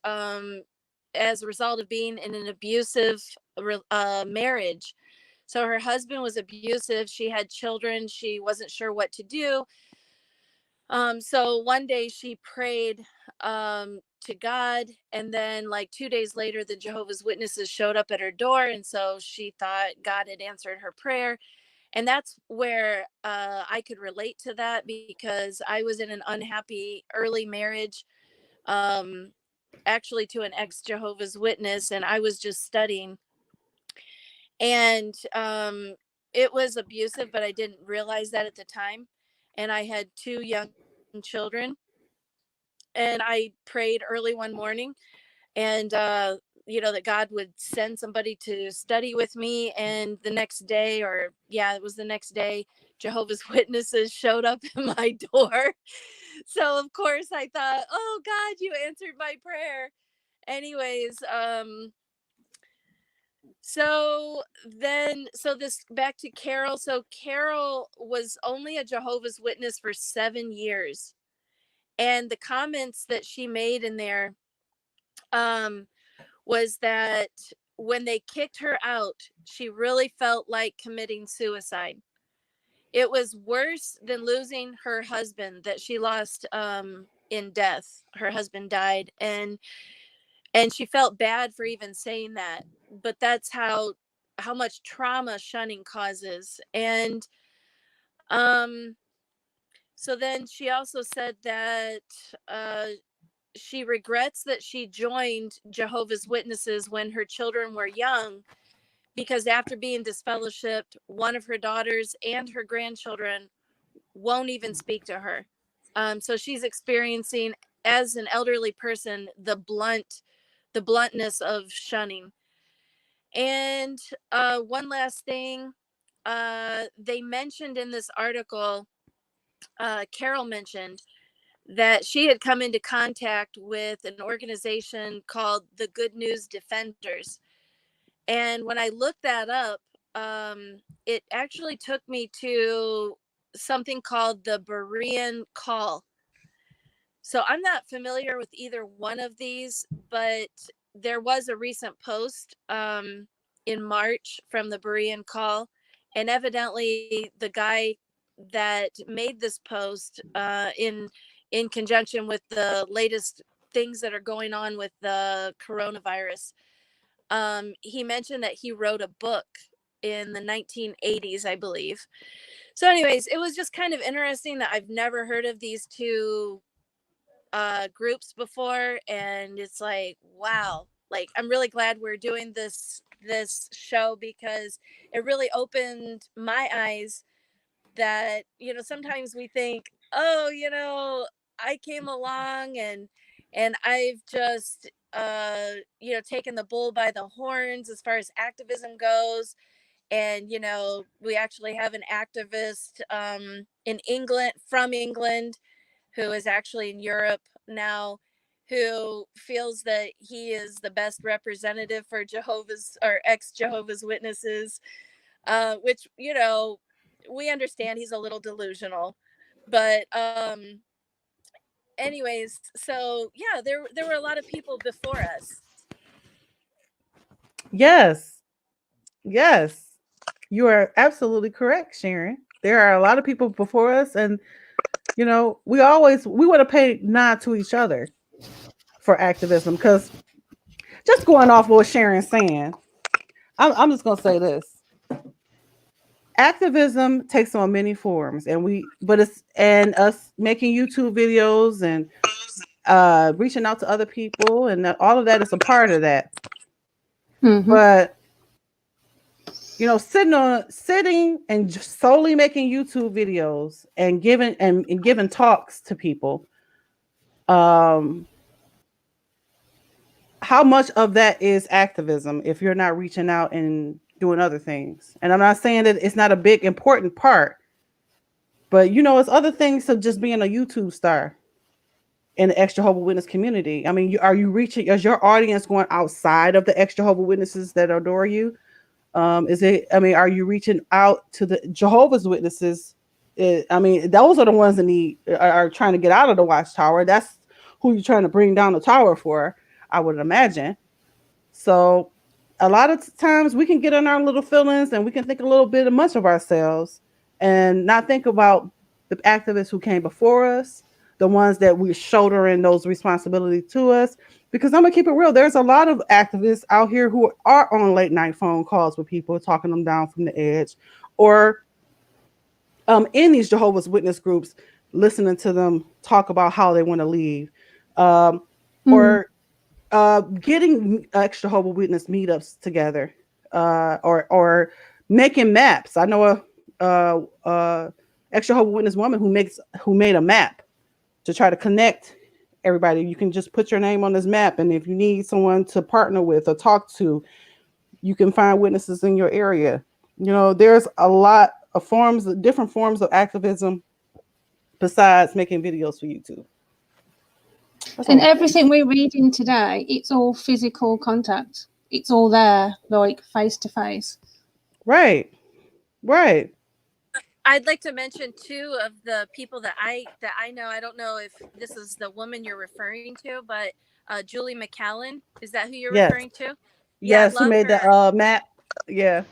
as a result of being in an abusive marriage. So her husband was abusive. She had children. She wasn't sure what to do. So one day she prayed to God, and then like 2 days later, the Jehovah's Witnesses showed up at her door, and so she thought God had answered her prayer. And that's where I could relate to that, because I was in an unhappy early marriage, actually to an ex-Jehovah's Witness, and I was just studying. And it was abusive, but I didn't realize that at the time. And I had 2 young children. And I prayed early one morning, and that God would send somebody to study with me. And the next day, it was the next day, Jehovah's Witnesses showed up at my door. So of course I thought, oh God, you answered my prayer. Anyways, so this back to Carol. So Carol was only a Jehovah's Witness for 7 years. And the comments that she made in there was that when they kicked her out, she really felt like committing suicide. It was worse than losing her husband that she lost in death. Her husband died, and she felt bad for even saying that. But that's how much trauma shunning causes. And so then she also said that she regrets that she joined Jehovah's Witnesses when her children were young, because after being disfellowshipped, one of her daughters and her grandchildren won't even speak to her. So she's experiencing, as an elderly person, the bluntness of shunning. And one last thing, they mentioned in this article, Carol mentioned that she had come into contact with an organization called the Good News Defenders. And when I looked that up, it actually took me to something called the Berean Call. So I'm not familiar with either one of these, but there was a recent post in March from the Berean Call. And evidently the guy that made this post in conjunction with the latest things that are going on with the coronavirus, he mentioned that he wrote a book in the 1980s, I believe. So anyways, it was just kind of interesting that I've never heard of these 2 groups before. And it's like, wow, like I'm really glad we're doing this show, because it really opened my eyes that, sometimes we think, oh, I came along and I've just taken the bull by the horns as far as activism goes. And we actually have an activist in England, from England, who is actually in Europe now, who feels that he is the best representative for Jehovah's or ex-Jehovah's Witnesses, which, we understand he's a little delusional. But anyways, so yeah, there were a lot of people before us. Yes. You are absolutely correct, Sharon. There are a lot of people before us, and we want to pay nod to each other for activism, because just going off what Sharon's saying, I'm just gonna say this. Activism takes on many forms, and us making YouTube videos and reaching out to other people, and all of that is a part of that. Mm-hmm. But sitting and just solely making YouTube videos and giving talks to people, how much of that is activism if you're not reaching out and doing other things? And I'm not saying that it's not a big important part, but it's other things to just being a YouTube star in the ex-Jehovah's Witness community. I mean, is your audience going outside of the ex-Jehovah's Witnesses that adore you? Are you reaching out to the Jehovah's Witnesses? Those are the ones that are trying to get out of the watchtower. That's who you're trying to bring down the tower for, I would imagine. So a lot of times we can get in our little feelings and we can think a little bit much of ourselves and not think about the activists who came before us, the ones that we're shouldering those responsibilities to us. Because I'm gonna keep it real, there's a lot of activists out here who are on late night phone calls with people, talking them down from the edge, or in these Jehovah's Witness groups, listening to them talk about how they want to leave, or getting ex-Jehovah's Witness meetups together, or making maps. I know a ex-Jehovah's Witness woman who made a map to try to connect everybody. You can just put your name on this map, and if you need someone to partner with or talk to, you can find witnesses in your area. You know, there's a lot of different forms of activism besides making videos for YouTube. And everything we're reading today, it's all physical contact. It's all there, like face to face. Right. I'd like to mention two of the people that I know. I don't know if this is the woman you're referring to, but Julie McCallan, is that who you're referring to? Yes, yeah, who made the map? Yeah.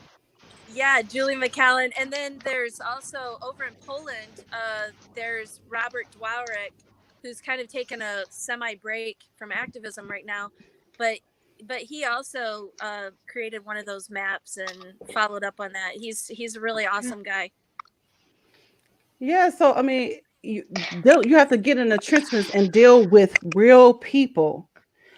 Yeah, Julie McCallan. And then there's also over in Poland, there's Robert Dworek, who's kind of taken a semi-break from activism right now, but he also created one of those maps and followed up on that. He's a really awesome guy. Yeah, so I mean, you have to get in the trenches and deal with real people.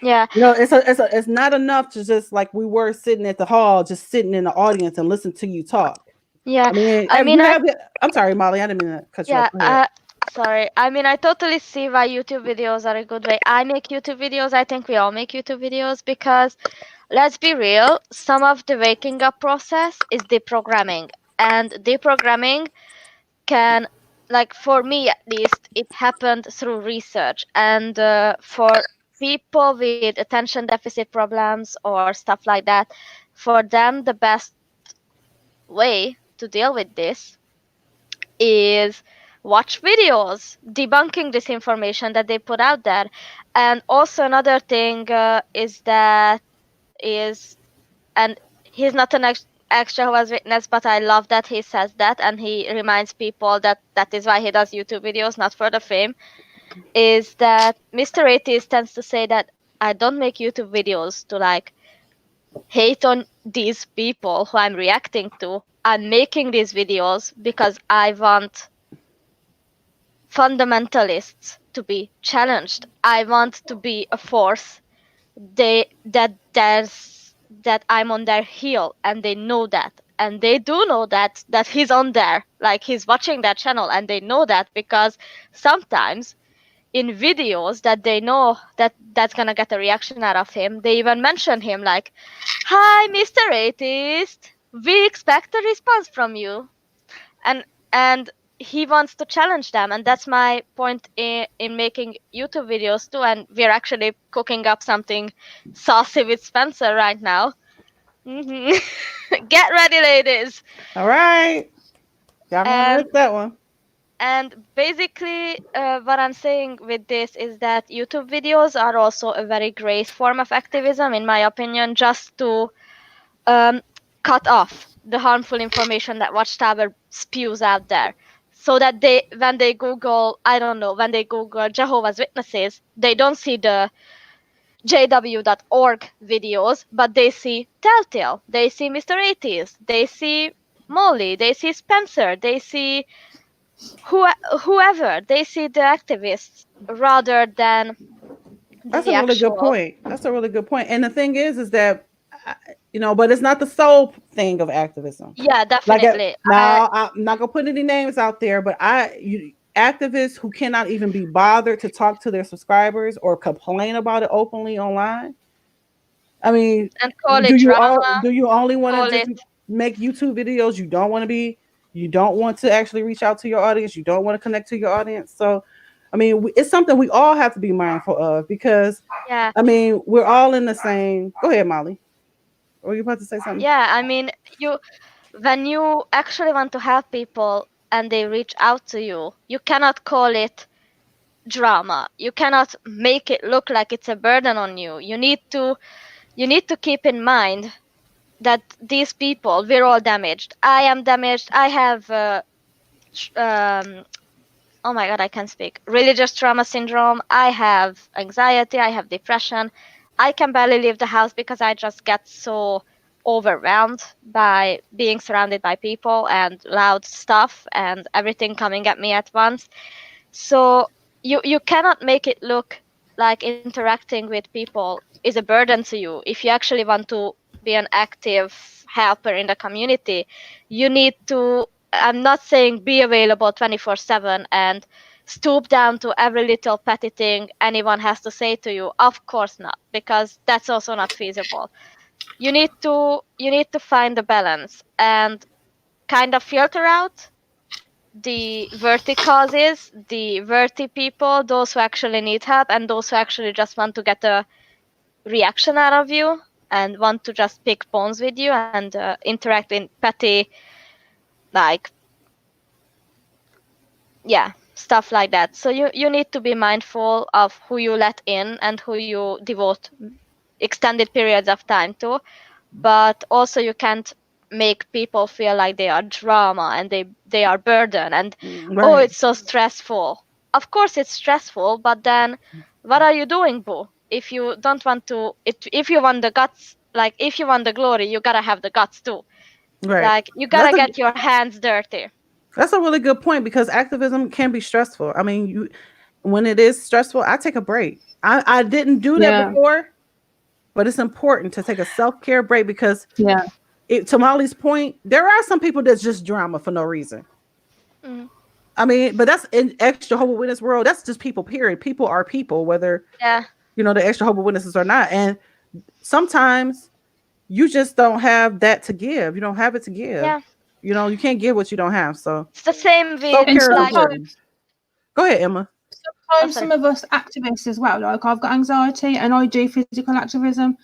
Yeah, you know, it's not enough to just like we were sitting at the hall, just sitting in the audience and listen to you talk. Yeah, I'm sorry, Molly, I didn't mean to cut you off. Sorry. I mean, I totally see why YouTube videos are a good way. I make YouTube videos. I think we all make YouTube videos because, let's be real, some of the waking up process is deprogramming, and deprogramming can, like for me at least, it happened through research, and for people with attention deficit problems or stuff like that, for them the best way to deal with this is watch videos debunking this information that they put out there. And also another thing and he's not an ex-Jehovah's Witness, but I love that he says that, and he reminds people that is why he does YouTube videos, not for the fame, is that Mr. Atheist tends to say that I don't make YouTube videos to like hate on these people who I'm reacting to. I'm making these videos because I want fundamentalists to be challenged. I want to be a force that I'm on their heel, and they know that. And they do know that he's on there, like he's watching that channel, and they know that because sometimes in videos that they know that's gonna get a reaction out of him, they even mention him like, "Hi, Mr. Atheist, we expect a response from you," and he wants to challenge them, and that's my point in making YouTube videos too. And we're actually cooking up something saucy with Spencer right now. Get ready, ladies. All right, y'all gonna miss that one. And basically, what I'm saying with this is that YouTube videos are also a very great form of activism, in my opinion, just to cut off the harmful information that Watchtower spews out there. So that when they Google Jehovah's Witnesses, they don't see the JW.org videos, but they see Telltale, they see Mr. Atheist, they see Molly, they see Spencer, they see whoever, they see the activists rather than That's a really good point. That's a really good point. And the thing is that, but it's not the sole thing of activism. Yeah, definitely. I'm not gonna put any names out there, but activists who cannot even be bothered to talk to their subscribers or complain about it openly online. I mean, and call do it you drama, do you only want to just make YouTube videos? You don't want to actually reach out to your audience. You don't want to connect to your audience. So, I mean, it's something we all have to be mindful of because, I mean, we're all in the same. Go ahead, Molly. Were you about to say something? Yeah, I mean, when you actually want to help people and they reach out to you, you cannot call it drama. You cannot make it look like it's a burden on you. You need to keep in mind that these people, we're all damaged. I am damaged. I have oh my god, I can't speak. Religious trauma syndrome. I have anxiety. I have depression. I can barely leave the house because I just get so overwhelmed by being surrounded by people and loud stuff and everything coming at me at once. So you cannot make it look like interacting with people is a burden to you. If you actually want to be an active helper in the community, you need to, I'm not saying be available 24/7 and stoop down to every little petty thing anyone has to say to you. Of course not, because that's also not feasible. You need to find the balance and kind of filter out the worthy causes, the worthy people, those who actually need help, and those who actually just want to get a reaction out of you and want to just pick bones with you and interact in petty, like, yeah, stuff like that. So you need to be mindful of who you let in and who you devote extended periods of time to, but also you can't make people feel like they are drama and they are burden and oh, it's so stressful. Of course it's stressful, but then what are you doing, boo? If you don't want to, if you want the guts, like if you want the glory, you gotta have the guts too. Right. Like you gotta get your hands dirty. That's a really good point, because activism can be stressful. I mean, when it is stressful, I take a break. I didn't do that before, but it's important to take a self-care break, because to Molly's point, there are some people that's just drama for no reason. I mean, but that's in ex-Jehovah Witness world. That's just people, period. People are people, whether the ex-Jehovah Witnesses or not. And sometimes you just don't have that to give. You don't have it to give. Yeah. You can't give what you don't have. So it's the same with Go ahead, Emma. Sometimes some of us activists as well, like I've got anxiety and I do physical activism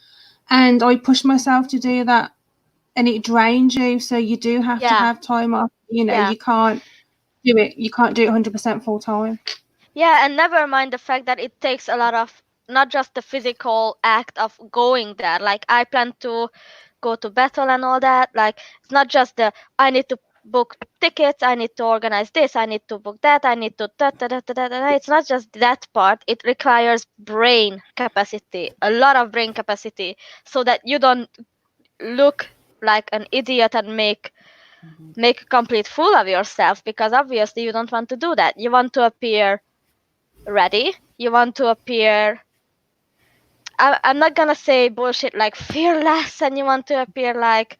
and I push myself to do that and it drains you. So you do have to have time off. You can't do it. You can't do it 100% full time. Yeah, and never mind the fact that it takes a lot of, not just the physical act of going there. Like I plan to go to battle and all that. Like it's not just I need to book tickets, I need to organize this, I need to book that, I need to It's not just that part. It requires brain capacity, a lot of brain capacity, so that you don't look like an idiot and make a complete fool of yourself, because obviously you don't want to do that. You want to appear ready. You want to appear, I'm not gonna say bullshit like fearless, and you want to appear like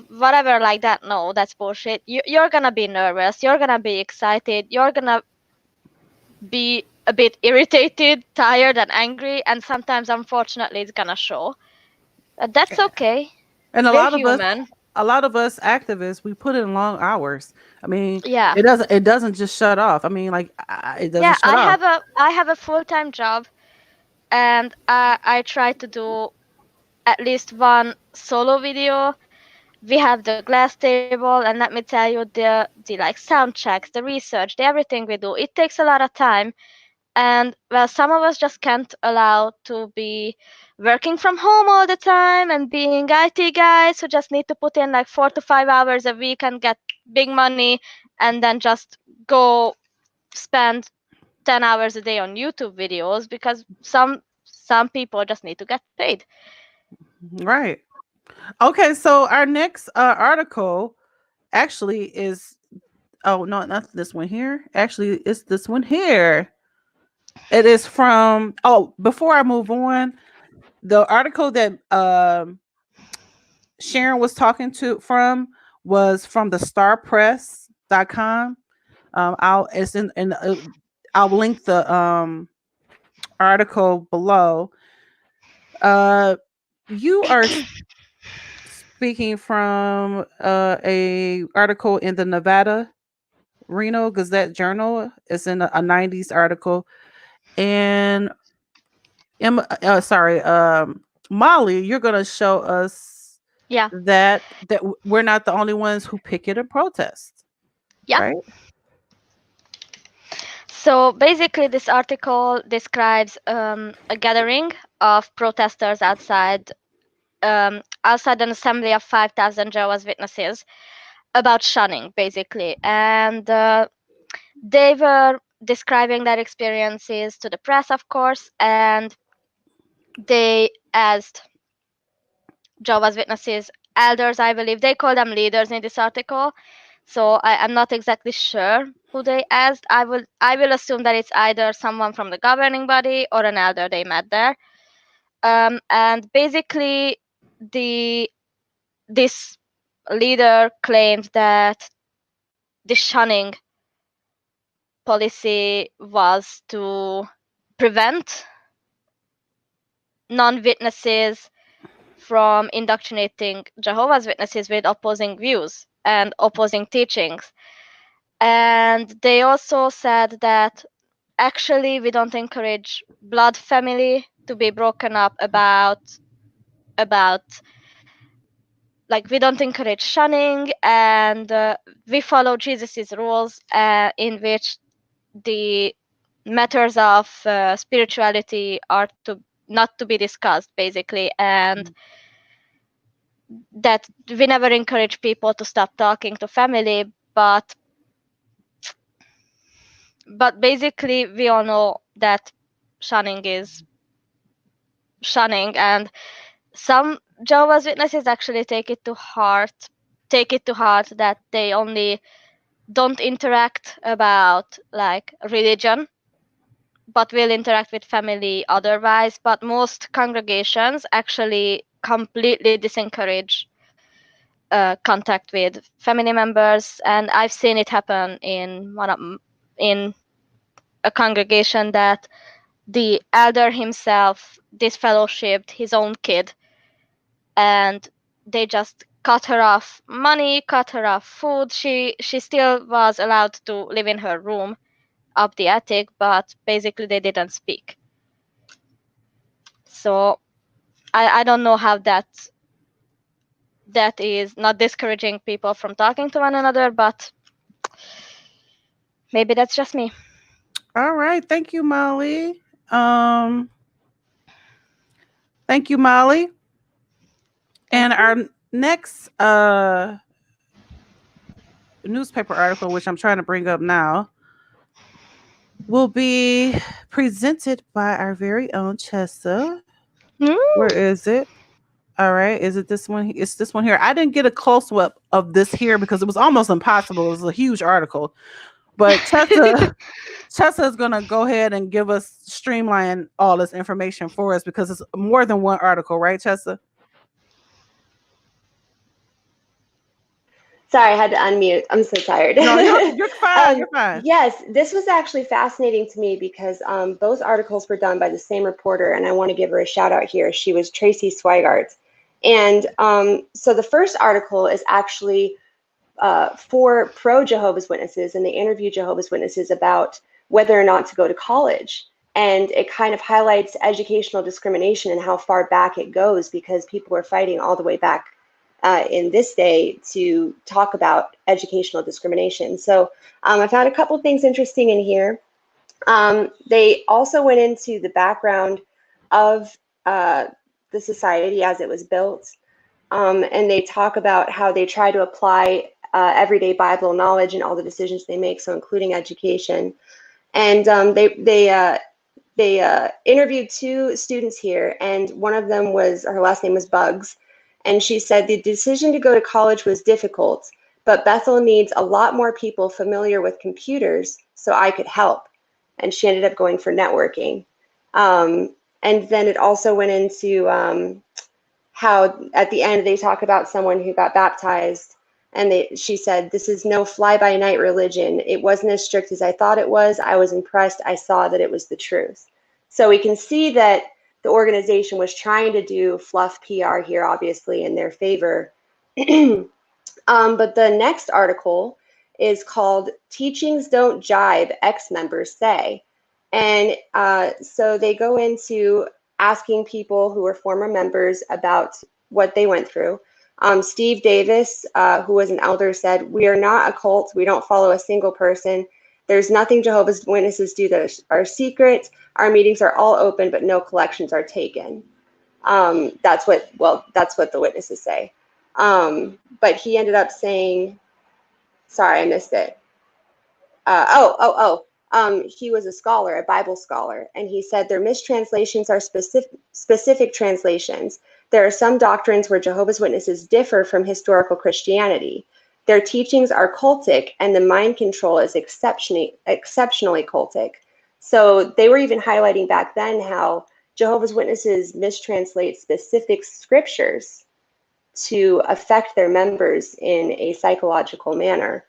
whatever like that. No, that's bullshit. You're gonna be nervous, you're gonna be excited, you're gonna be a bit irritated, tired and angry, and sometimes unfortunately it's gonna show. That's okay. And a lot of us activists, we put in long hours. I mean, yeah, it doesn't just shut off. I mean, like it doesn't shut off. I have a full-time job, and I try to do at least one solo video. We have the glass table, and let me tell you, the like sound checks, the research, the everything we do, it takes a lot of time. And well, some of us just can't allow to be working from home all the time and being IT guys who just need to put in like 4 to 5 hours a week and get big money, and then just go spend 10 hours a day on YouTube videos, because some people just need to get paid. Right. Okay, so our next article actually is, oh no, not this one here. Actually, it's this one here. It is from, before I move on, the article that Sharon was talking was from the starpress.com. I'll link the article below. You are speaking from a article in the Nevada Reno Gazette Journal. It's in a 90s article. And Molly, you're going to show us that we're not the only ones who picket and protest. Yeah. Right? So basically, this article describes a gathering of protesters outside outside an assembly of 5,000 Jehovah's Witnesses about shunning, basically. And they were describing their experiences to the press, of course, and they asked Jehovah's Witnesses, elders, I believe, they call them leaders in this article, so I'm not exactly sure who they asked. I will assume that it's either someone from the governing body or an elder they met there. And basically, this leader claimed that the shunning policy was to prevent non-witnesses from indoctrinating Jehovah's Witnesses with opposing views and opposing teachings. And they also said that actually we don't encourage blood family to be broken up about like we don't encourage shunning, and we follow Jesus's rules in which the matters of spirituality are not to be discussed, basically, and that we never encourage people to stop talking to family, but basically we all know that shunning is shunning, and some Jehovah's Witnesses actually take it to heart that they only don't interact about like religion, but will interact with family otherwise. But most congregations actually completely discourage contact with family members, and I've seen it happen in a congregation that the elder himself disfellowshipped his own kid, and they just cut her off money, cut her off food. She still was allowed to live in her room up the attic, but basically they didn't speak. So I don't know how that is not discouraging people from talking to one another, but maybe that's just me. All right, thank you, Molly. Thank you, Molly. And our next newspaper article, which I'm trying to bring up now, will be presented by our very own Chessa. Where is it? All right, is it this one? It's this one here. I didn't get a close-up of this here because it was almost impossible. It was a huge article. But Chessa is going to go ahead and give us, streamline all this information for us because it's more than one article, right, Chessa? Sorry, I had to unmute. I'm so tired. No, you're fine. You're fine. Yes, this was actually fascinating to me because both articles were done by the same reporter, and I want to give her a shout out here. She was Tracy Swigart. And so the first article is actually for pro-Jehovah's Witnesses, and they interview Jehovah's Witnesses about whether or not to go to college. And it kind of highlights educational discrimination and how far back it goes, because people are fighting all the way back in this day to talk about educational discrimination. So I found a couple things interesting in here. They also went into the background of the society as it was built. And they talk about how they try to apply everyday Bible knowledge in all the decisions they make, so including education. And they interviewed two students here, and one of them was, her last name was Bugs, and she said the decision to go to college was difficult, but Bethel needs a lot more people familiar with computers, so I could help. And she ended up going for networking. And then it also went into how at the end they talk about someone who got baptized, and she said, this is no fly-by-night religion. It wasn't as strict as I thought it was. I was impressed. I saw that it was the truth. So we can see that the organization was trying to do fluff PR here, obviously, in their favor. But the next article is called Teachings Don't Jibe, Ex-Members Say. And so they go into asking people who are former members about what they went through. Steve Davis, who was an elder, said, "We are not a cult. We don't follow a single person. There's nothing Jehovah's Witnesses do that are secret. Our meetings are all open, but no collections are taken." That's what the witnesses say. But he ended up saying, sorry, I missed it. He was a scholar, a Bible scholar, and he said their mistranslations are specific translations. There are some doctrines where Jehovah's Witnesses differ from historical Christianity. Their teachings are cultic, and the mind control is exceptionally cultic. So they were even highlighting back then how Jehovah's Witnesses mistranslate specific scriptures to affect their members in a psychological manner,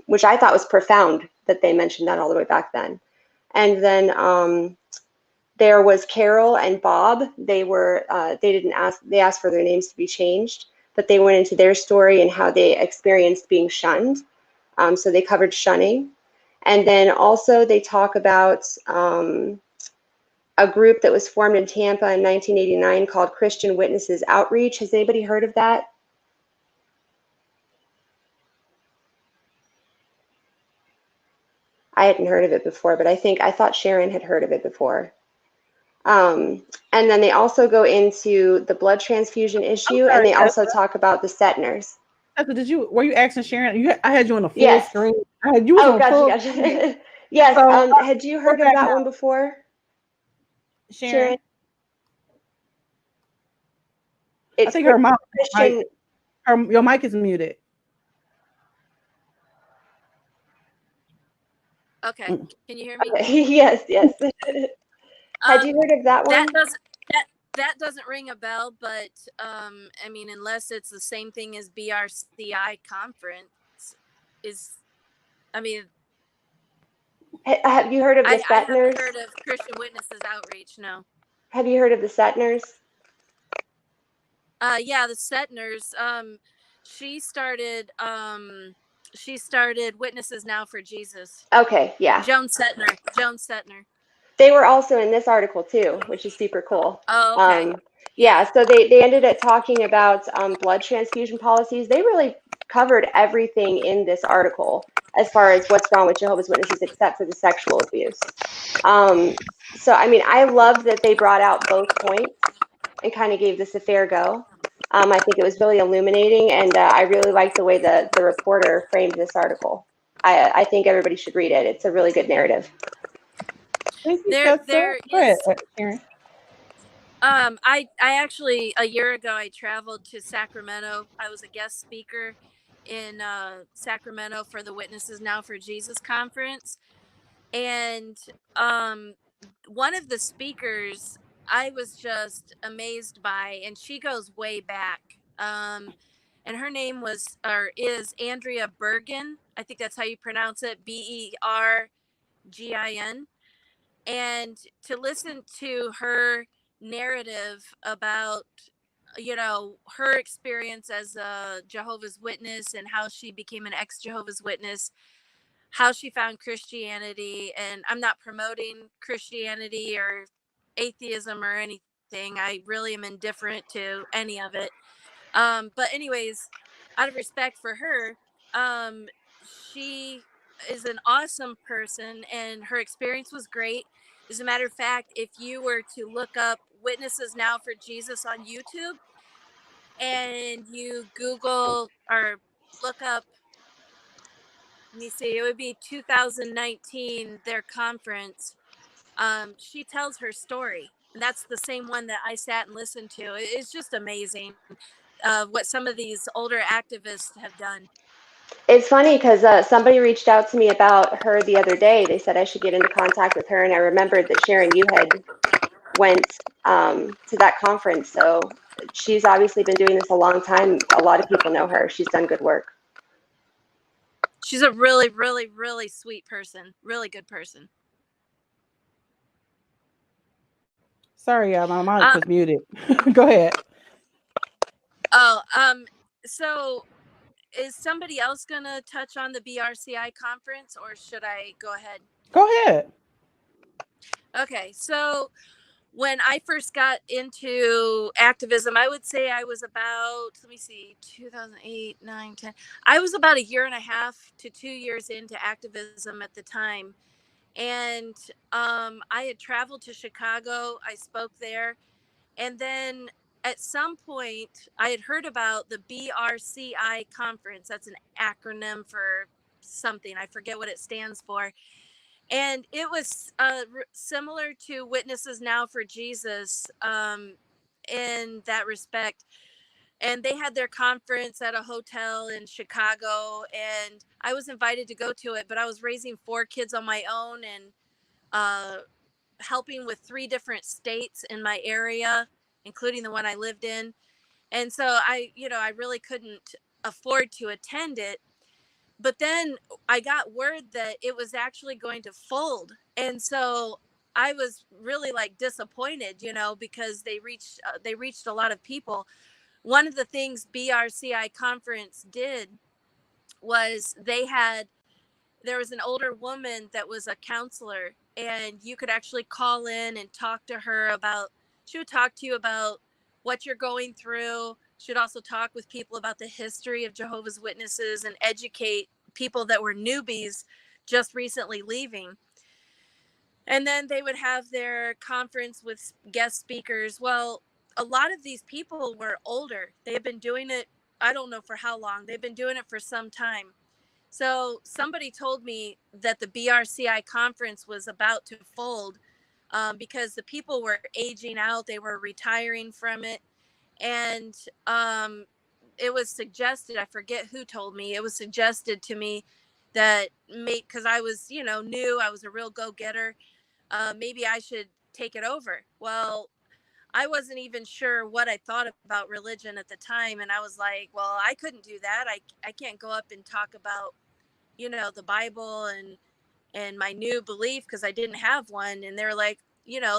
which I thought was profound that they mentioned that all the way back then. And then there was Carol and Bob. They asked for their names to be changed, but they went into their story and how they experienced being shunned. So they covered shunning. And then also they talk about a group that was formed in Tampa in 1989 called Christian Witnesses Outreach. Has anybody heard of that? I hadn't heard of it before, but I thought Sharon had heard of it before. And then they also go into the blood transfusion issue, and they also talk about the Setners. Were you asking Sharon? I had you on a full yes. screen. I had you on Gotcha. Yes. So, had you heard of that one before, Sharon? I think her mic, your mic is muted. Okay. Can you hear me? Okay. Yes. Had you heard of that one? That doesn't ring a bell, but I mean, unless it's the same thing as BRCI conference, have you heard of the Setners? I haven't heard of Christian Witnesses Outreach. No. Have you heard of the Setners? Yeah, the Setners. She started Witnesses Now for Jesus. Okay, yeah. Joan Setner. They were also in this article too, which is super cool. Oh, okay. Yeah, so they ended up talking about blood transfusion policies. They really covered everything in this article as far as what's wrong with Jehovah's Witnesses except for the sexual abuse. So, I mean, I love that they brought out both points and kind of gave this a fair go. I think it was really illuminating, and I really liked the way the reporter framed this article. I think everybody should read it. It's a really good narrative. Thank you, there is. Sharon. I actually, a year ago, I traveled to Sacramento. I was a guest speaker in Sacramento for the Witnesses Now for Jesus conference. And one of the speakers I was just amazed by, and she goes way back. And her name is Andrea Bergen. I think that's how you pronounce it, Bergin. And to listen to her narrative about, her experience as a Jehovah's Witness and how she became an ex-Jehovah's Witness, how she found Christianity. And I'm not promoting Christianity or atheism or anything. I really am indifferent to any of it. But anyways, out of respect for her, she is an awesome person and her experience was great. As a matter of fact, if you were to look up Witnesses Now for Jesus on YouTube and you Google or look up, let me see, it would be 2019, their conference. She tells her story, and that's the same one that I sat and listened to. It's just amazing what some of these older activists have done. It's funny because somebody reached out to me about her the other day. They said I should get into contact with her, and I remembered that Sharon, you had went to that conference. So she's obviously been doing this a long time. A lot of people know her. She's done good work. She's a really, really, really sweet person. Really good person. Sorry, my mic was muted. Go ahead. So is somebody else going to touch on the BRCI conference, or should I go ahead? Go ahead. Okay, so when I first got into activism, I would say I was about, 2008, 9, 10. I was about 1.5 to 2 years into activism at the time. And I had traveled to Chicago. I spoke there. And then at some point, I had heard about the BRCI conference. That's an acronym for something. I forget what it stands for. And it was similar to Witnesses Now for Jesus in that respect. And they had their conference at a hotel in Chicago, and I was invited to go to it, but I was raising 4 kids on my own and helping with 3 different states in my area, including the one I lived in. And so I really couldn't afford to attend it. But then I got word that it was actually going to fold. And so I was really like disappointed, because they reached a lot of people. One of the things BRCI conference did was there was an older woman that was a counselor, and you could actually call in and talk to her she would talk to you about what you're going through. She would also talk with people about the history of Jehovah's Witnesses and educate people that were newbies just recently leaving. And then they would have their conference with guest speakers. Well, a lot of these people were older. They had been doing it, I don't know for how long. They've been doing it for some time. So somebody told me that the BRCI conference was about to fold because the people were aging out. They were retiring from it. And it was suggested, I forget who told me, it was suggested to me that because I was, new, I was a real go-getter. Maybe I should take it over. Well, I wasn't even sure what I thought about religion at the time. And I was like, well, I couldn't do that. I can't go up and talk about, the Bible and my new belief because I didn't have one. And they're like,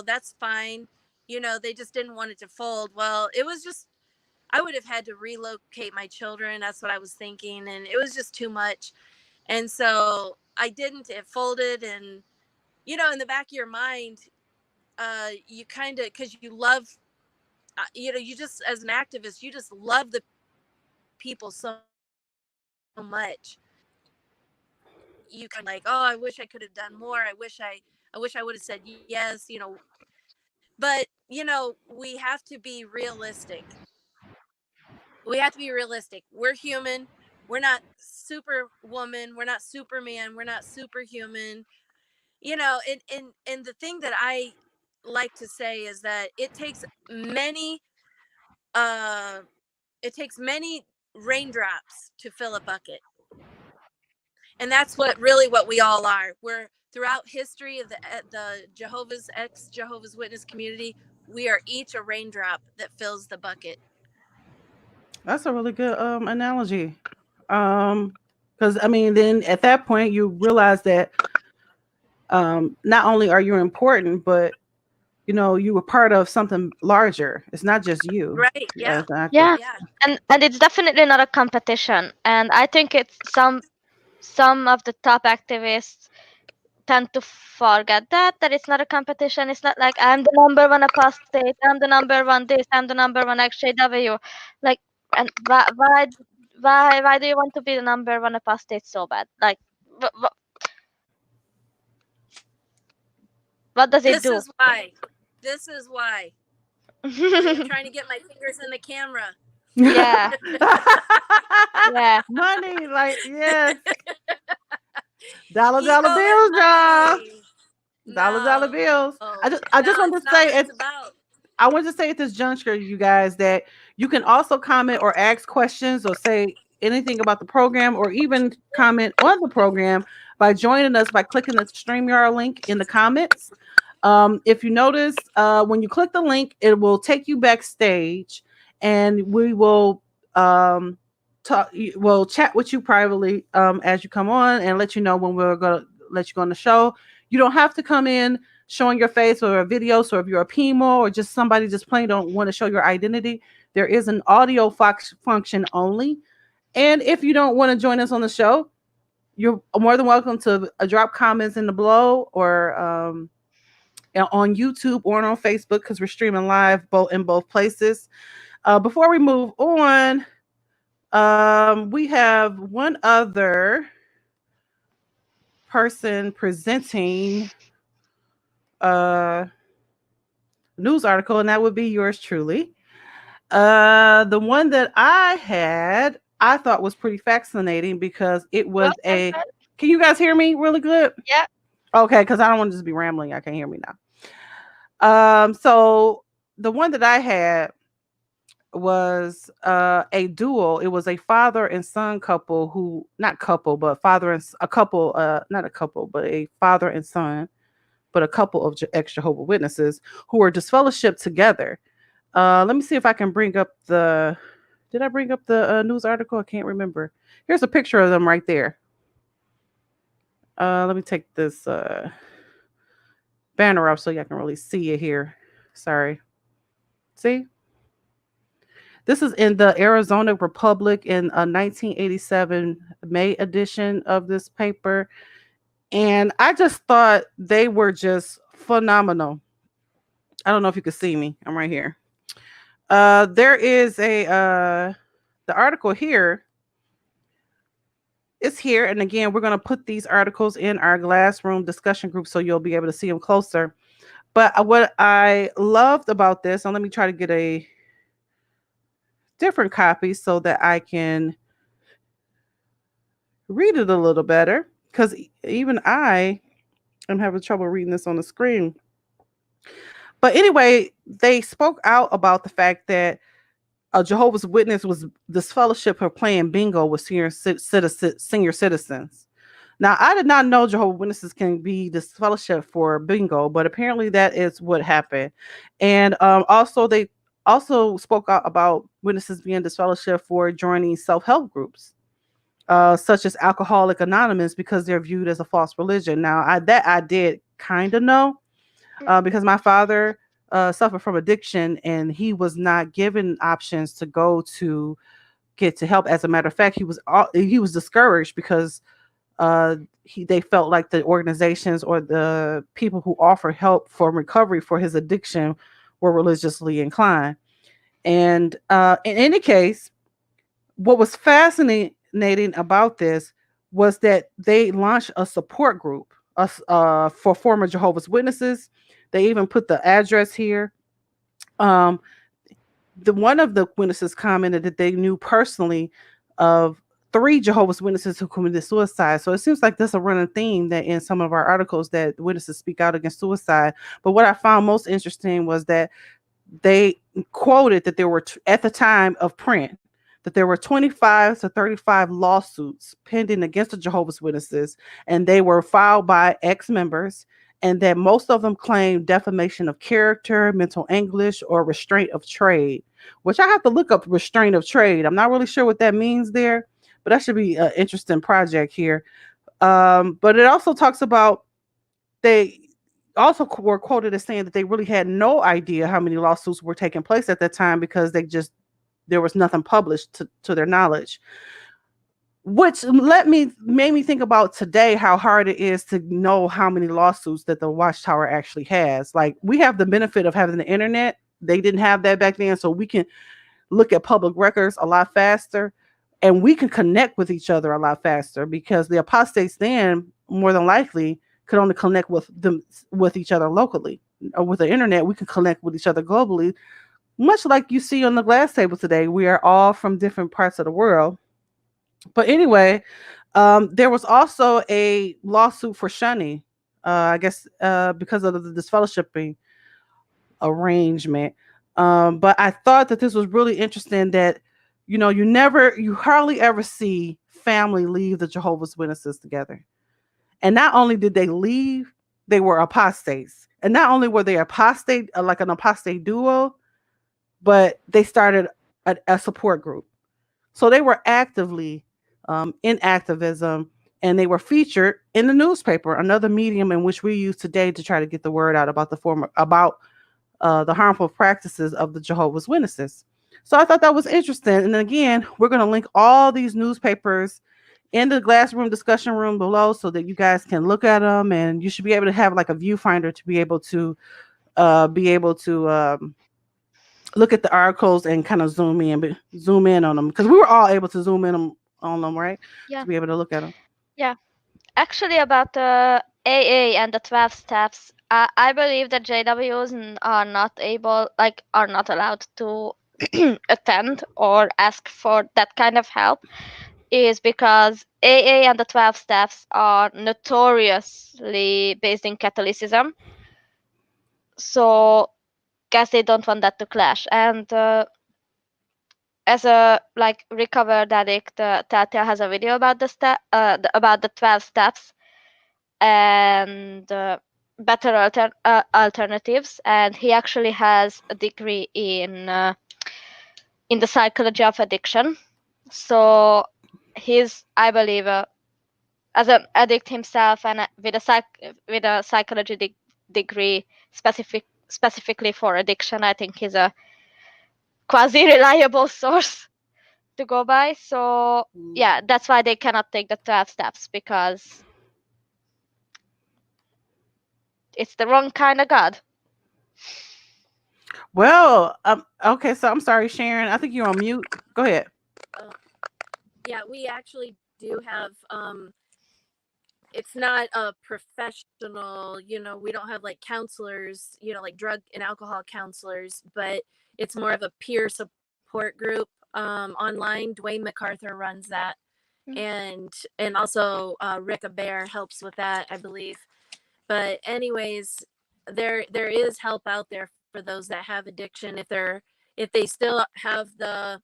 that's fine. They just didn't want it to fold. Well, it was just, I would have had to relocate my children. That's what I was thinking. And it was just too much. And so I didn't, it folded. And, in the back of your mind, you kind of, because you love, you just, as an activist, you just love the people so much. You kind of like, oh, I wish I could have done more. I wish I would have said yes, but, we have to be realistic. We're human. We're not superwoman. We're not Superman. We're not superhuman. And the thing that I like to say is that it takes many raindrops to fill a bucket. And that's what we all are. We're throughout history of the Jehovah's Witness community, we are each a raindrop that fills the bucket. That's a really good analogy. Because then at that point you realize that not only are you important, but you were part of something larger. It's not just you. Right. Yeah. Yeah. And it's definitely not a competition. And I think it's some of the top activists tend to forget that it's not a competition. It's not like I'm the number 1 apostate, I'm the number 1 this, I'm the number 1 ExJW. Like, and why do you want to be the number 1 apostate so bad? Like, what does it do? This is why. I'm trying to get my fingers in the camera. Yeah. Yeah. Money, like, yes. Dollar bills, y'all. Dollar bills. I just want to say I want to say at this juncture, you guys, that you can also comment or ask questions or say anything about the program or even comment on the program by joining us by clicking the StreamYard link in the comments. If you notice, when you click the link, it will take you backstage, and we will we'll chat with you privately as you come on and let you know when we're going to let you go on the show. You don't have to come in showing your face or a video. So if you're a PMO or just somebody just plain don't want to show your identity, there is an audio function only. And if you don't want to join us on the show, you're more than welcome to drop comments in the below or on YouTube or on Facebook, because we're streaming live in both places. Before we move on, we have one other person presenting news article, and that would be yours truly. The one that I had, I thought was pretty fascinating because it was a. Can you guys hear me really good? Yeah. Okay, because I don't want to just be rambling. I can't hear me now. So the one that I had was a duo. It was a father and son couple who, not couple, but father and a couple, not a couple, but a father and son, but a couple of ex-Jehovah Witnesses who were disfellowshipped together. Let me see if I can bring up the. Did I bring up the news article? I can't remember. Here's a picture of them right there. Let me take this banner up so y'all can really see it here. Sorry. See? This is in the Arizona Republic in a 1987 May edition of this paper. And I just thought they were just phenomenal. I don't know if you can see me. I'm right here. There is the article here. It's here. And again, we're going to put these articles in our Glassroom discussion group so you'll be able to see them closer. But what I loved about this, and let me try to get a different copy so that I can read it a little better, because even I am having trouble reading this on the screen. But anyway, they spoke out about the fact that a Jehovah's Witness was disfellowship for playing bingo with senior citizens. Now, I did not know Jehovah's Witnesses can be disfellowship for bingo, but apparently that is what happened. And also, they also spoke out about witnesses being disfellowship for joining self-help groups, such as Alcoholics Anonymous, because they're viewed as a false religion. Now, I did kind of know, because my father suffered from addiction, and he was not given options to go to get to help. As a matter of fact, he was discouraged because they felt like the organizations or the people who offer help for recovery for his addiction were religiously inclined. And in any case, what was fascinating about this was that they launched a support group for former Jehovah's Witnesses. They even put the address here. One of the witnesses commented that they knew personally of 3 Jehovah's Witnesses who committed suicide. So it seems like there's a running theme that in some of our articles that witnesses speak out against suicide. But what I found most interesting was that they quoted that there were, at the time of print, that there were 25 to 35 lawsuits pending against the Jehovah's Witnesses, and they were filed by ex-members, and that most of them claimed defamation of character, mental anguish, or restraint of trade, which I have to look up restraint of trade. I'm not really sure what that means there, but that should be an interesting project here. But it also talks about, they also were quoted as saying that they really had no idea how many lawsuits were taking place at that time because there was nothing published to their knowledge. Which made me think about today how hard it is to know how many lawsuits that the Watchtower actually has. Like, we have the benefit of having the internet. They didn't have that back then, so we can look at public records a lot faster, and we can connect with each other a lot faster, because the apostates then more than likely could only connect with each other locally. Or with the internet, we can connect with each other globally, much like you see on the glass table today. We are all from different parts of the world. But anyway, there was also a lawsuit for shunning, I guess, because of the disfellowshipping arrangement. But I thought that this was really interesting that, you hardly ever see family leave the Jehovah's Witnesses together. And not only did they leave, they were apostates. And not only were they apostate, like an apostate duo, but they started a support group. So they were actively in activism, and they were featured in the newspaper, another medium in which we use today to try to get the word out about the harmful practices of the Jehovah's Witnesses. So I thought that was interesting. And again, we're going to link all these newspapers in the Glassroom discussion room below so that you guys can look at them, and you should be able to have like a viewfinder to be able to look at the articles and kind of zoom in on them, because we were all able to zoom in on them, right? Yeah. To be able to look at them. Yeah. Actually, about the AA and the 12 steps, I believe that JWs are not allowed to attend or ask for that kind of help, is because AA and the 12 steps are notoriously based in Catholicism. So guess they don't want that to clash. And as a recovered addict, Telltale has a video about about the 12 steps and better alternatives, and he actually has a degree in the psychology of addiction. So he's, I believe, as an addict himself and with a psychology degree specifically for addiction, I think he's a quasi reliable source to go by. So yeah, that's why they cannot take the 12 steps, because it's the wrong kind of God. Well, okay, so I'm sorry, Sharon. I think you're on mute. Go ahead. Yeah, we actually do have it's not a professional, we don't have like counselors, like drug and alcohol counselors, but it's more of a peer support group online. Dwayne MacArthur runs that. And also Rick Bear helps with that, I believe. But anyways, there is help out there for those that have addiction. If they still have the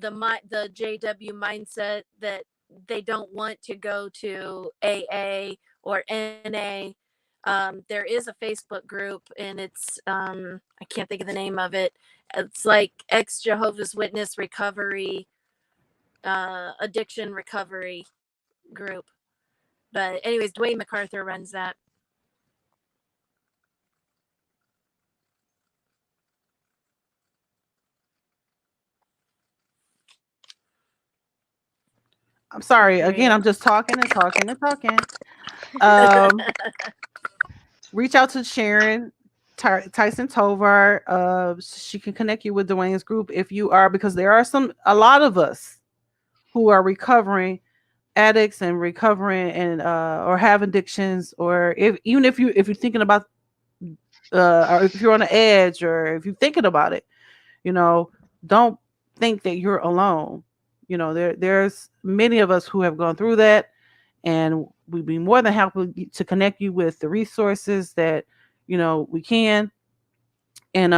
JW mindset that they don't want to go to AA or NA, there is a Facebook group, and it's I can't think of the name of it. It's like Jehovah's Witness recovery, addiction recovery group. But anyways, Dwayne MacArthur runs that. I'm sorry. Again, I'm just talking and talking and talking. Reach out to Sharon Tyson-Tovar. She can connect you with Dwayne's group if you are, because there are a lot of us who are recovering addicts and recovering and or have addictions, or even if you're thinking about or if you're on the edge, or if you're thinking about it, don't think that you're alone. There's many of us who have gone through that, and we'd be more than happy to connect you with the resources that we can. And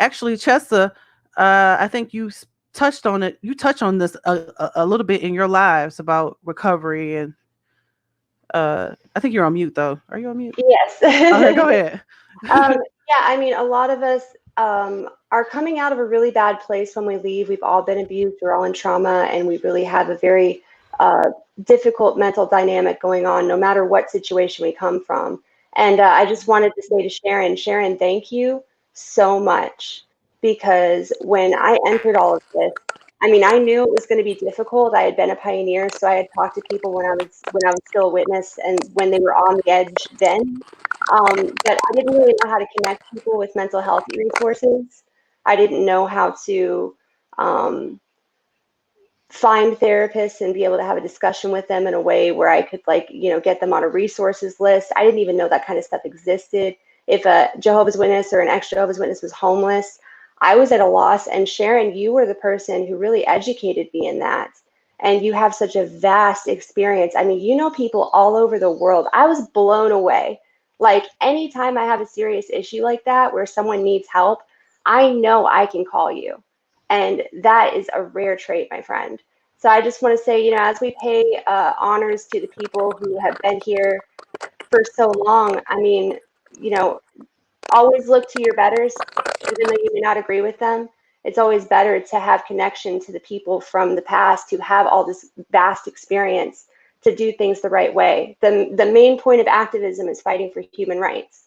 actually, Chessa, I think you touched on it. You touched on this a little bit in your lives about recovery, and I think you're on mute though. Are you on mute? Yes. Okay, go ahead. Yeah, I mean, a lot of us are coming out of a really bad place when we leave. We've all been abused. We're all in trauma, and we really have a very difficult mental dynamic going on, no matter what situation we come from. And I just wanted to say to Sharon, thank you so much, because when I entered all of this, I mean, I knew it was going to be difficult. I had been a pioneer, so I had talked to people when I was still a witness and when they were on the edge then. But I didn't really know how to connect people with mental health resources. I didn't know how to find therapists and be able to have a discussion with them in a way where I could get them on a resources list. I didn't even know that kind of stuff existed. If a Jehovah's Witness or an ex-Jehovah's Witness was homeless, I was at a loss. And Sharon, you were the person who really educated me in that. And you have such a vast experience. I mean, people all over the world. I was blown away. Like, anytime I have a serious issue like that where someone needs help, I know I can call you. And that is a rare trait, my friend. So I just want to say, as we pay honors to the people who have been here for so long, I mean, always look to your betters, even though you may not agree with them. It's always better to have connection to the people from the past who have all this vast experience to do things the right way. The main point of activism is fighting for human rights.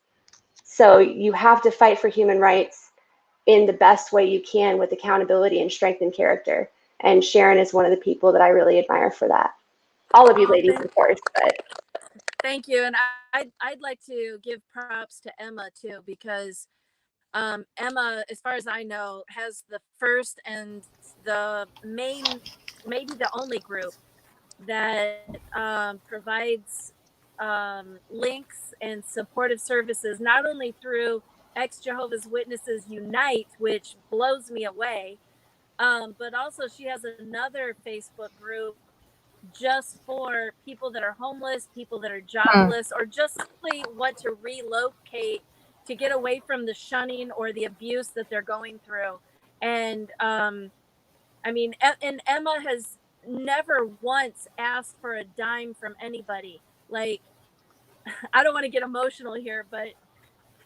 So you have to fight for human rights in the best way you can, with accountability and strength and character. And Sharon is one of the people that I really admire for that. All of you ladies, of course, but thank you. And I'd like to give props to Emma too, because Emma, as far as I know, has the first and the main, maybe the only group that provides links and supportive services, not only through Jehovah's Witnesses Unite, which blows me away, but also she has another Facebook group just for people that are homeless, people that are jobless, or just simply want to relocate to get away from the shunning or the abuse that they're going through. And I mean, and Emma has never once asked for a dime from anybody. Like, I don't want to get emotional here, but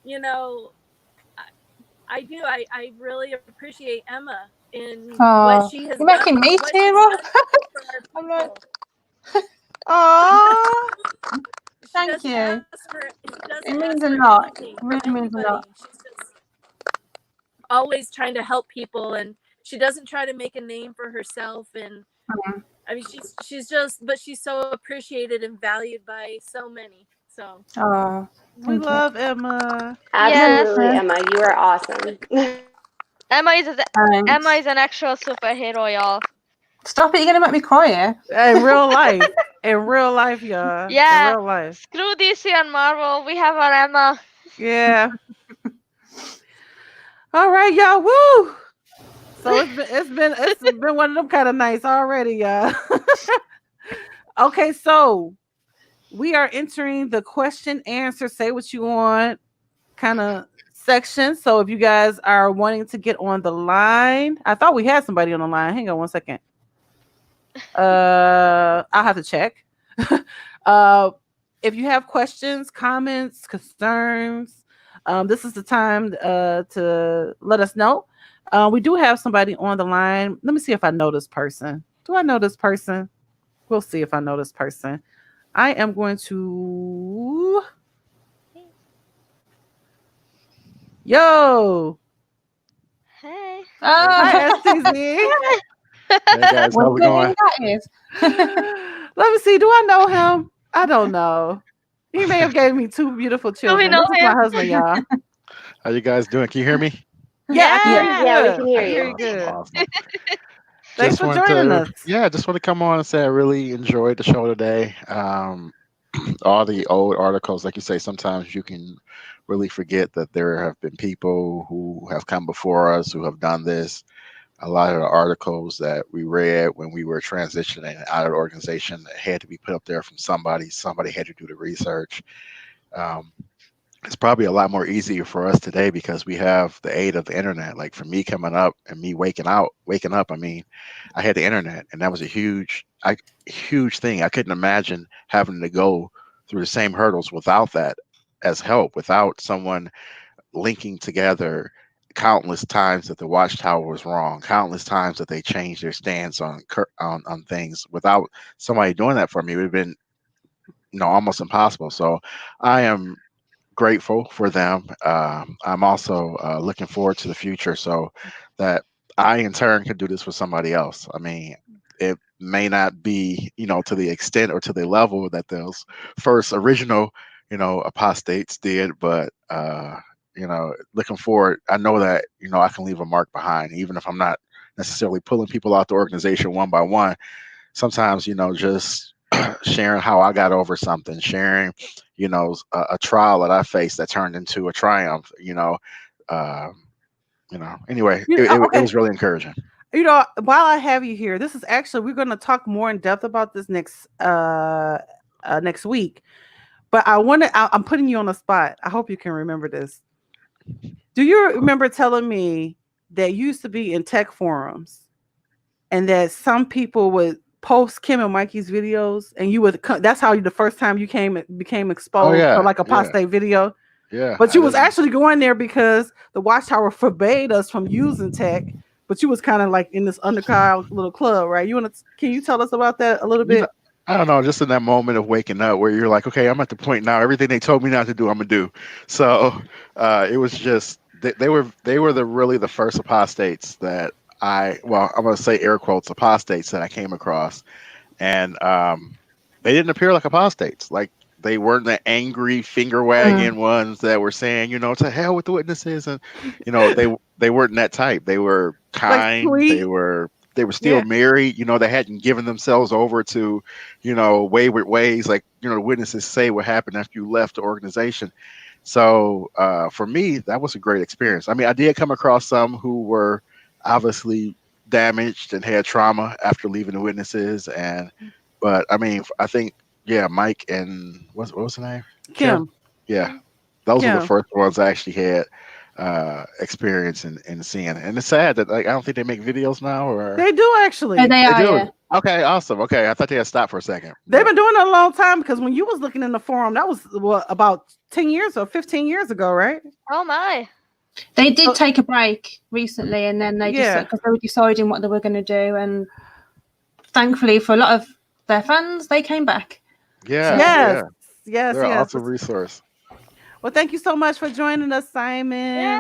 you know, I do. I really appreciate Emma in what she has you're done. making me tear up. I'm like, oh, thank you. It means a lot. It really means a lot. She's just always trying to help people, and she doesn't try to make a name for herself. And I mean, she's just, but she's so appreciated and valued by so many. So we love Emma. Absolutely, Yes. Emma, you are awesome. Emma is an actual superhero, y'all. Stop it! You're gonna make me cry here. In real life, y'all. Yeah. In real life. Screw DC and Marvel. We have our Emma. Yeah. All right, y'all. Woo! So it's been one of them kind of nights already, y'all. Okay, so we are entering the question answer, say what you want kind of section. So if you guys are wanting to get on the line, I thought we had somebody on the line. Hang on one second. I'll have to check. If you have questions, comments, concerns, this is the time to let us know. We do have somebody on the line. Let me see if I know this person. Do I know this person? We'll see if I know this person. I am going to... Yo! Hey. Hi, STZ. Hey guys, how we going? Let me see. Do I know him? I don't know. He may have gave me two beautiful children. This is my husband, y'all. How you guys doing? Can you hear me? Yeah, we can hear you. Good. Awesome. Thanks for joining us. Yeah, just want to come on and say I really enjoyed the show today. All the old articles, like you say, sometimes you can really forget that there have been people who have come before us who have done this. A lot of the articles that we read when we were transitioning out of the organization had to be put up there from somebody. Somebody had to do the research. It's probably a lot more easier for us today because we have the aid of the internet. Like for me coming up and me waking up, I mean, I had the internet, and that was a huge thing. I couldn't imagine having to go through the same hurdles without that as help, without someone linking together countless times that the watchtower was wrong, countless times that they changed their stance on things. Without somebody doing that for me, it would have been almost impossible. So I am grateful for them. I'm also looking forward to the future so that I in turn can do this for somebody else. I mean, it may not be to the extent or to the level that those first original apostates did, but looking forward, I know that I can leave a mark behind, even if I'm not necessarily pulling people out the organization one by one. Sometimes just sharing how I got over something, sharing a trial that I faced that turned into a triumph. Anyway, it was really encouraging. While I have you here, this is actually, we're going to talk more in depth about this next week. But I'm putting you on the spot. I hope you can remember this. Do you remember telling me that you used to be in tech forums and that some people would post Kim and Mikey's videos, and you would, that's how the first time you became exposed for like apostate video? Yeah. But you was actually going there because the Watchtower forbade us from using tech, but you was kind of like in this underground little club, right? Can you tell us about that a little bit? I don't know, just in that moment of waking up where you're like, okay, I'm at the point now, everything they told me not to do, I'm gonna do. So it was just, they were really the first apostates that I'm gonna say air quotes, apostates that I came across. And they didn't appear like apostates. Like they weren't the angry finger wagging ones that were saying, to hell with the witnesses. And, they weren't that type. They were kind. Like they were still married. You know, they hadn't given themselves over to, you know, wayward ways. Like, you know, the witnesses say what happened after you left the organization. So for me, that was a great experience. I mean, I did come across some who were obviously damaged and had trauma after leaving the witnesses. But I mean, I think, Mike and what was the name? Kim. Yeah. Those were the Kim. first ones I actually had experience in seeing. And it's sad that, like, I don't think they make videos now, or They do actually. Oh, they are, do. yeah. Okay, awesome. Okay, I thought they had stopped for a second. They've been doing it a long time, because when you was looking in the forum, that was about 10 years or 15 years ago, right? Oh my. They did take a break recently, and then they just, because they were deciding what they were going to do, and thankfully for a lot of their fans, they came back. Yes. They're an awesome resource. Well, thank you so much for joining us, Simon.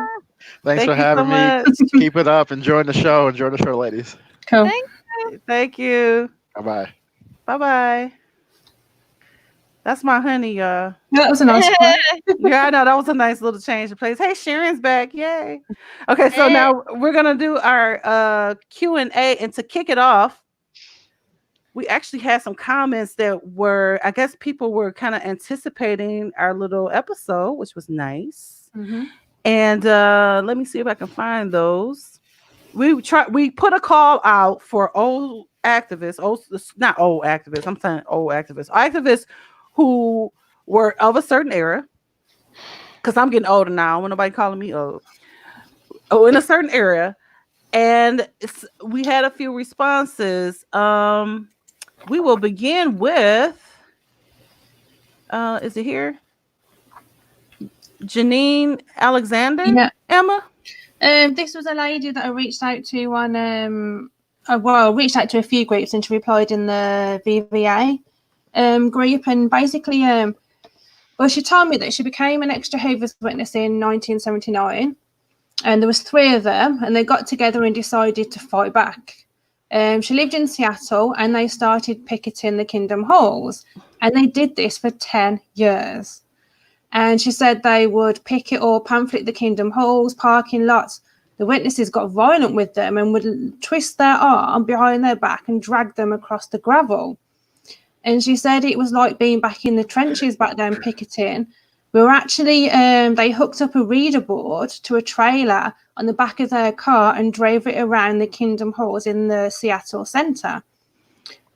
Thanks for having me. Keep it up. Enjoying the show. Enjoy the show, ladies. Cool. Thank you. Bye-bye. Bye-bye. That's my honey, y'all. Yeah, that was a nice one. Yeah, I know. That was a nice little change of place. Hey, Sharon's back. Yay. Okay, so now we're going to do our Q&A. And to kick it off, we actually had some comments that were, I guess people were kind of anticipating our little episode, which was nice. Mm-hmm. And let me see if I can find those. We put a call out for activists who were of a certain era, because I'm getting older now. I don't want nobody calling me old. In a certain era. And we had a few responses. We will begin with, is it here? Janine Alexander? Yeah. Emma? This was a lady that I reached out to on, reached out to a few groups, and she replied in the VVA group. And basically, she told me that she became an ex-Jehovah's Witness in 1979. And there was 3 of them, and they got together and decided to fight back. She lived in Seattle, and they started picketing the Kingdom Halls, and they did this for 10 years. And she said they would picket or pamphlet the Kingdom Halls, parking lots. The witnesses got violent with them and would twist their arm behind their back and drag them across the gravel. And she said it was like being back in the trenches back then picketing. We were actually, they hooked up a reader board to a trailer on the back of their car and drove it around the Kingdom Halls in the Seattle Center.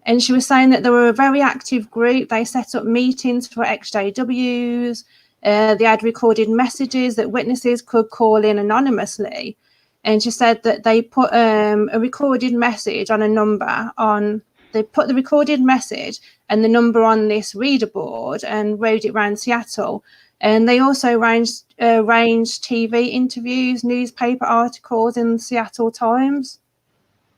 And she was saying that they were a very active group. They set up meetings for ExJWs. They had recorded messages that witnesses could call in anonymously. And she said that they put a recorded message on a number on, they put the recorded message and the number on this reader board and rode it around Seattle. And they also arranged TV interviews, newspaper articles in the Seattle Times.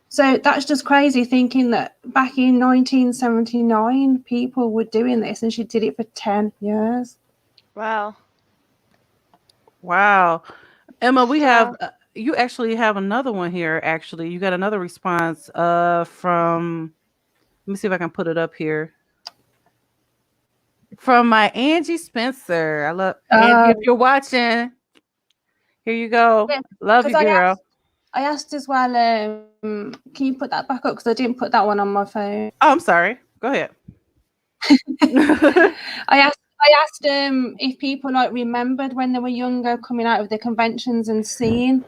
So that's just crazy, thinking that back in 1979, people were doing this, and she did it for 10 years. Wow. Emma, we have, you actually have another one here, actually. You got another response from, let me see if I can put it up here. From my Angie Spencer. I love Angie, if you're watching. Here you go. Yeah, love you, girl. I asked as well, can you put that back up? Because I didn't put that one on my phone. Oh, I'm sorry. Go ahead. I asked if people remembered when they were younger, coming out of the conventions and seeing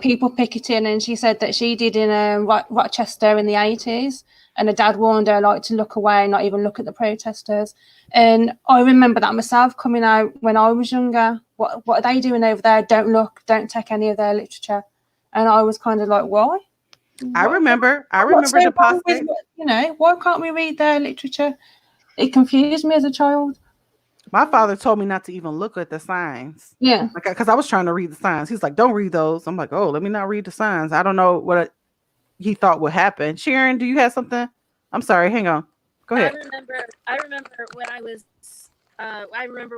people picketing, and she said that she did in Rochester in the 80s, and her dad warned her to look away, not even look at the protesters. And I remember that myself, coming out when I was younger. What are they doing over there? Don't look, don't take any of their literature. And I was kind of like, why? I remember the apostate. Why can't we read their literature? It confused me as a child. My father told me not to even look at the signs. Yeah. Because I was trying to read the signs. He's like, don't read those. I'm like, oh, let me not read the signs. I don't know what he thought would happen. Sharon, do you have something? I'm sorry. Hang on. Go ahead. I remember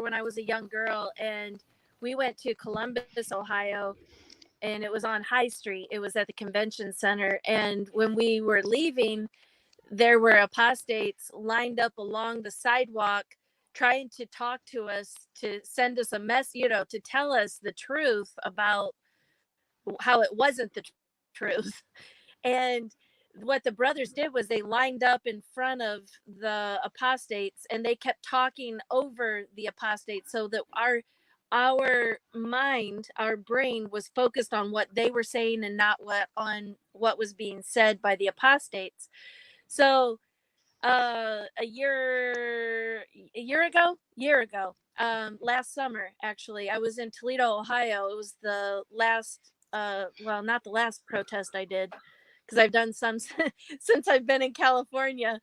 when I was a young girl, and we went to Columbus, Ohio, and it was on High Street. It was at the convention center. And when we were leaving, there were apostates lined up along the sidewalk trying to talk to us, to send us a message, to tell us the truth about how it wasn't the truth. And what the brothers did was they lined up in front of the apostates and they kept talking over the apostates so that our mind, our brain was focused on what they were saying and not what was being said by the apostates. So a year ago, last summer, actually, I was in Toledo, Ohio. It was the last well, not the last protest I did, because I've done some since I've been in California,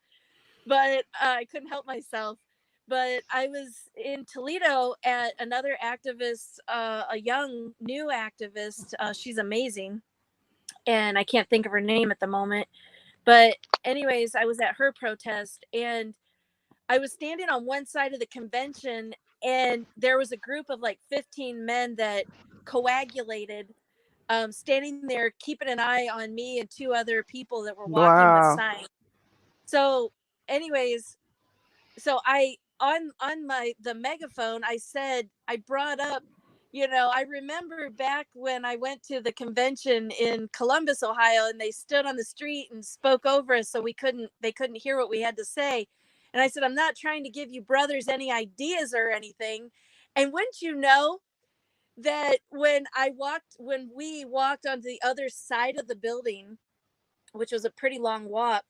but I couldn't help myself. But I was in Toledo at another activist, a young new activist. She's amazing, and I can't think of her name at the moment. But anyways, I was at her protest, and I was standing on one side of the convention, and there was a group of like 15 men that coagulated, standing there keeping an eye on me and two other people that were walking with Wow. signs. So anyways, so I on the megaphone, I brought up, I remember back when I went to the convention in Columbus, Ohio, and they stood on the street and spoke over us so they couldn't hear what we had to say. And I said, I'm not trying to give you brothers any ideas or anything. And wouldn't you know that when we walked on the other side of the building, which was a pretty long walk,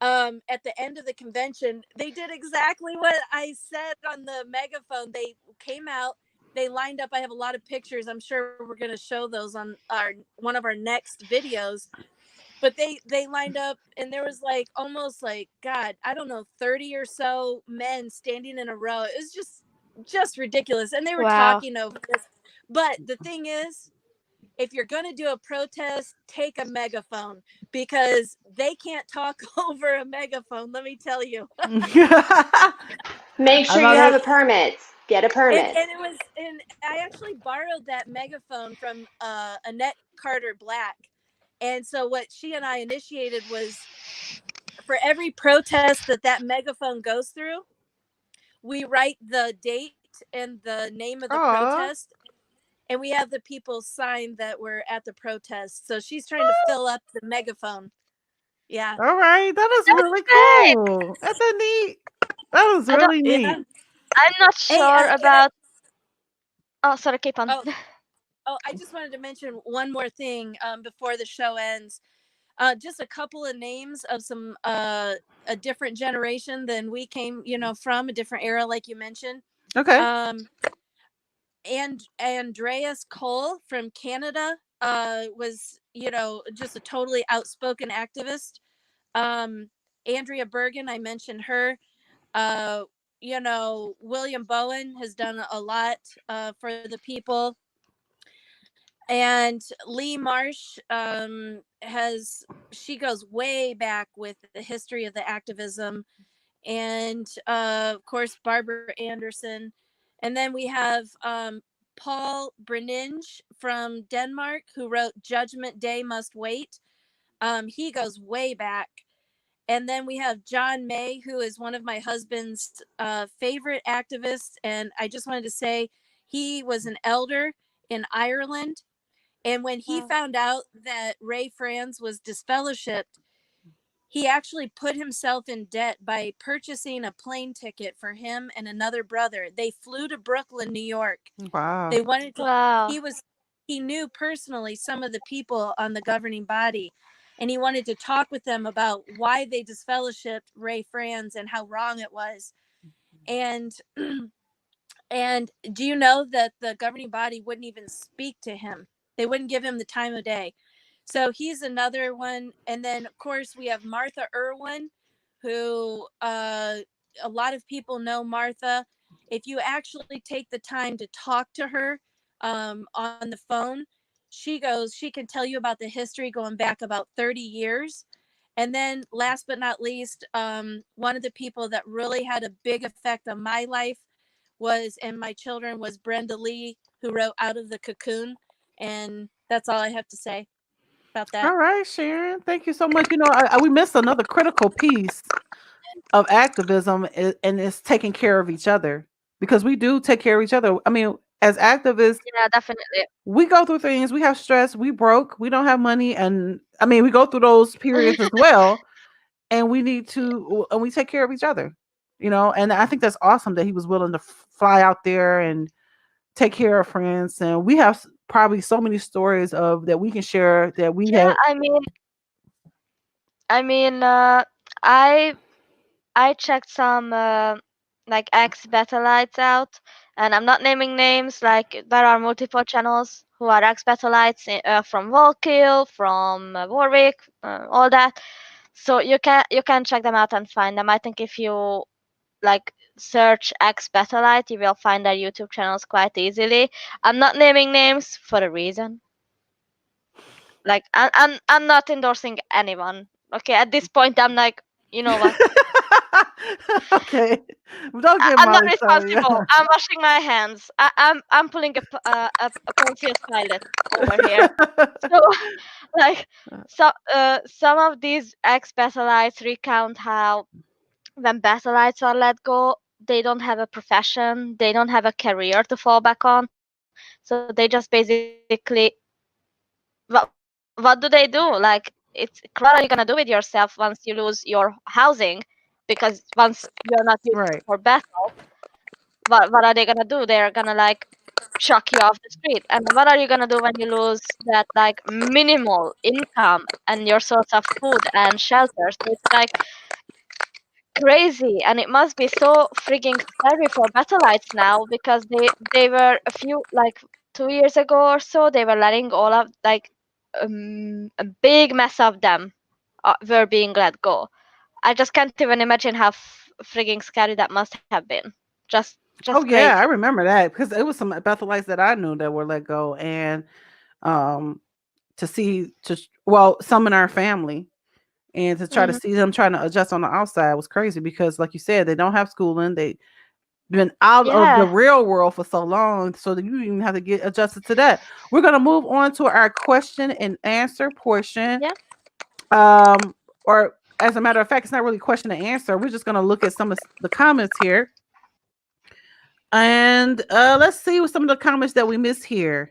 at the end of the convention, they did exactly what I said on the megaphone. They came out, they lined up. I have a lot of pictures. I'm sure we're going to show those on one of our next videos. But they lined up, and there was like almost like, God, I don't know, 30 or so men standing in a row. It was just ridiculous. And they were talking over this. But the thing is, if you're going to do a protest, take a megaphone, because they can't talk over a megaphone. Let me tell you. Make sure you have a permit. Get a permit. And I actually borrowed that megaphone from Annette Carter Black. And so what she and I initiated was, for every protest that megaphone goes through, we write the date and the name of the protest. And we have the people sign that were at the protest. So she's trying to fill up the megaphone. Yeah. All right. That's really cool. That's so neat. That was really neat. I'm not sure about. Oh, sorry, keep on. Oh, I just wanted to mention one more thing before the show ends. Just a couple of names of some a different generation than we came, from, a different era, like you mentioned. Okay. And Andreas Cole from Canada was, just a totally outspoken activist. Andrea Bergen, I mentioned her. William Bowen has done a lot for the people. And Lee Marsh she goes way back with the history of the activism. And of course, Barbara Anderson. And then we have Paul Breninge from Denmark, who wrote Judgment Day Must Wait. He goes way back. And then we have John May, who is one of my husband's favorite activists. And I just wanted to say, he was an elder in Ireland. And when he found out that Ray Franz was disfellowshipped, he actually put himself in debt by purchasing a plane ticket for him and another brother. They flew to Brooklyn, New York. Wow. They wanted to. Wow. He knew personally some of the people on the governing body, and he wanted to talk with them about why they disfellowshipped Ray Franz and how wrong it was. And do you know that the governing body wouldn't even speak to him? They wouldn't give him the time of day. So he's another one. And then, of course, we have Martha Irwin, who a lot of people know Martha. If you actually take the time to talk to her on the phone, she can tell you about the history going back about 30 years. And then last but not least, one of the people that really had a big effect on my life and my children was Brenda Lee, who wrote Out of the Cocoon. And that's all I have to say about that. All right, Sharon. Thank you so much. We missed another critical piece of activism, and it's taking care of each other, because we do take care of each other. I mean, as activists, Yeah, definitely. we go through things. We have stress. We broke. We don't have money, and I mean, we go through those periods as well. And we need to, and we take care of each other, you know. And I think that's awesome that he was willing to fly out there and take care of friends. And we have probably so many stories of that we can share that we Yeah, have. I checked some like ex-Battleites out, and I'm not naming names. Like there are multiple channels who are ex-Battleites from Volkill, from Warwick, all that. So you can check them out and find them. I think if you like search ex-Battlite, you will find their YouTube channels quite easily. I'm not naming names for a reason. Like I'm not endorsing anyone. Okay, at this point I'm like, you know what? Okay, don't get I'm not Molly started. responsible. I'm washing my hands. I'm pulling a Pontius Pilate over here. So, like, some of these ex-Battleites recount how when Battleites are let go, they don't have a profession, they don't have a career to fall back on. So they just basically, what do they do? Like, what are you gonna do with yourself once you lose your housing? Because once you're not used Right. for battle, what are they gonna do? They're gonna like chuck you off the street. And what are you gonna do when you lose that like minimal income and your source of food and shelter? So it's like crazy, and it must be so freaking scary for Battleites now, because they were a few, like 2 years ago or so, they were letting all of like a big mess of them were being let go. I just can't even imagine how freaking scary that must have been. Just Oh crazy. yeah, I remember that because it was some Bethelites that I knew that were let go, and to see some in our family, and to try to see them trying to adjust on the outside was crazy because, like you said, they don't have schooling. They been out of the real world for so long, so that you even have to get adjusted to that. We're gonna move on to our question and answer portion. Or as a matter of fact, it's not really question and answer. We're just gonna look at some of the comments here. And let's see what some of the comments that we missed here.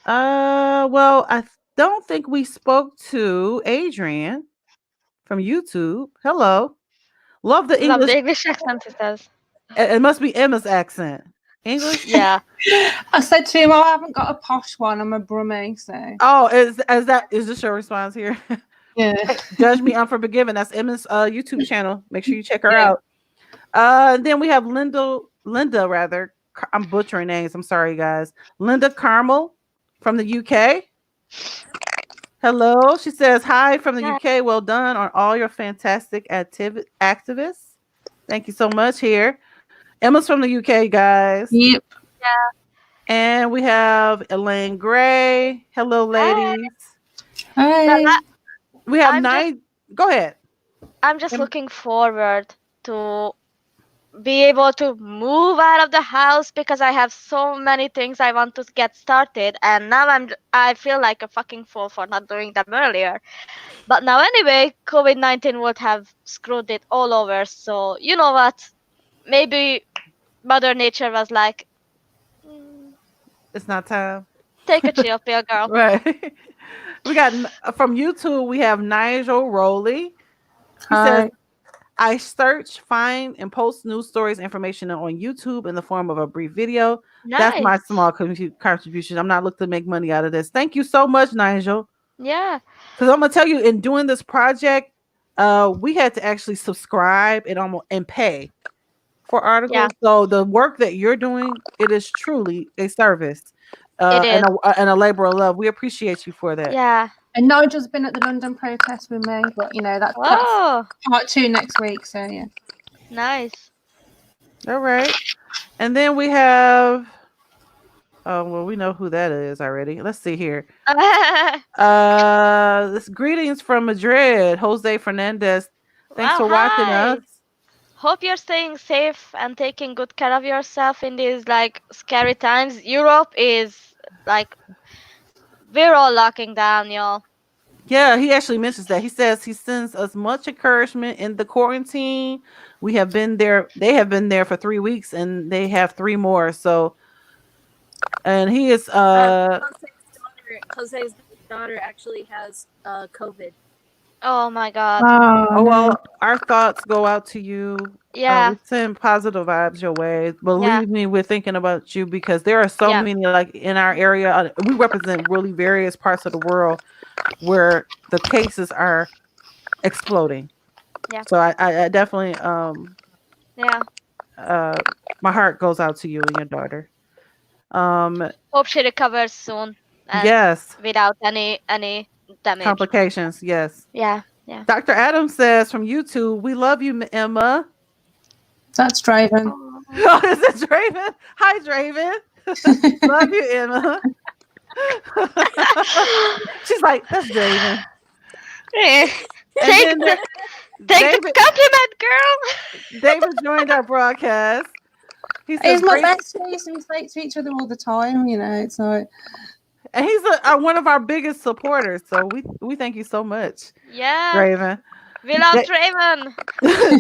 Well, I don't think we spoke to Adrian from YouTube. Hello. Love the English. Love the English accent, it says. It must be Emma's accent. English? Yeah. I said to him, I haven't got a posh one. I'm a Brummie, so. Oh, is this your response here? Yeah. Judge me unforgiven. That's Emma's YouTube channel. Make sure you check her out. Then we have Linda rather. I'm butchering names. I'm sorry, guys. Linda Carmel from the UK. Hello. She says, hi from the UK. Well done on all your fantastic activists. Thank you so much here. Emma's from the UK, guys. Yep. Yeah. And we have Elaine Gray. Hello, ladies. Hi. We have Go ahead. I'm just looking forward to be able to move out of the house because I have so many things I want to get started, and now I feel like a fucking fool for not doing them earlier. But now anyway, COVID-19 would have screwed it all over. So you know what? Maybe Mother Nature was like, it's not time. Take a chill pill, girl. Right. We got from YouTube. We have Nigel Rowley. He says, I search, find, and post news stories, information on YouTube in the form of a brief video. Nice. That's my small contribution. I'm not looking to make money out of this. Thank you so much, Nigel. Yeah. Because I'm gonna tell you, in doing this project, we had to actually subscribe and pay for articles. Yeah. So the work that you're doing, it is truly a service. It is. And a labor of love. We appreciate you for that. Yeah. And Nigel's been at the London protest with me, but you know that's part 2 next week. So yeah. Nice. All right. And then we have. Oh well, we know who that is already. Let's see here. This greetings from Madrid, Jose Fernandez. Thanks for watching us. Hope you're staying safe and taking good care of yourself in these like scary times. Europe is like, we're all locking down, y'all. Yeah, he actually mentions that. He says he sends us much encouragement in the quarantine. We have been there. They have been there for 3 weeks, and they have 3 more. So And he is Jose's daughter actually has COVID. Oh my God. Oh, well, our thoughts go out to you. Yeah. We send positive vibes your way. Believe me, we're thinking about you because there are so Yeah. many, like in our area. We represent really various parts of the world where the cases are exploding. Yeah. So I definitely, Yeah. my heart goes out to you and your daughter. Hope she recovers soon. And Yes. without any damage. Complications. Yes. Yeah. Yeah. Dr. Adams says from YouTube, we love you, Emma. That's Draven. Oh, is it Draven? Hi, Draven. Love you, Emma. She's like, that's Draven. Take the compliment, girl. David joined our broadcast. He says, He's my bestie, so we speak to each other all the time, you know. It's like, and he's one of our biggest supporters. So we thank you so much. Yeah. Draven. We love Draven.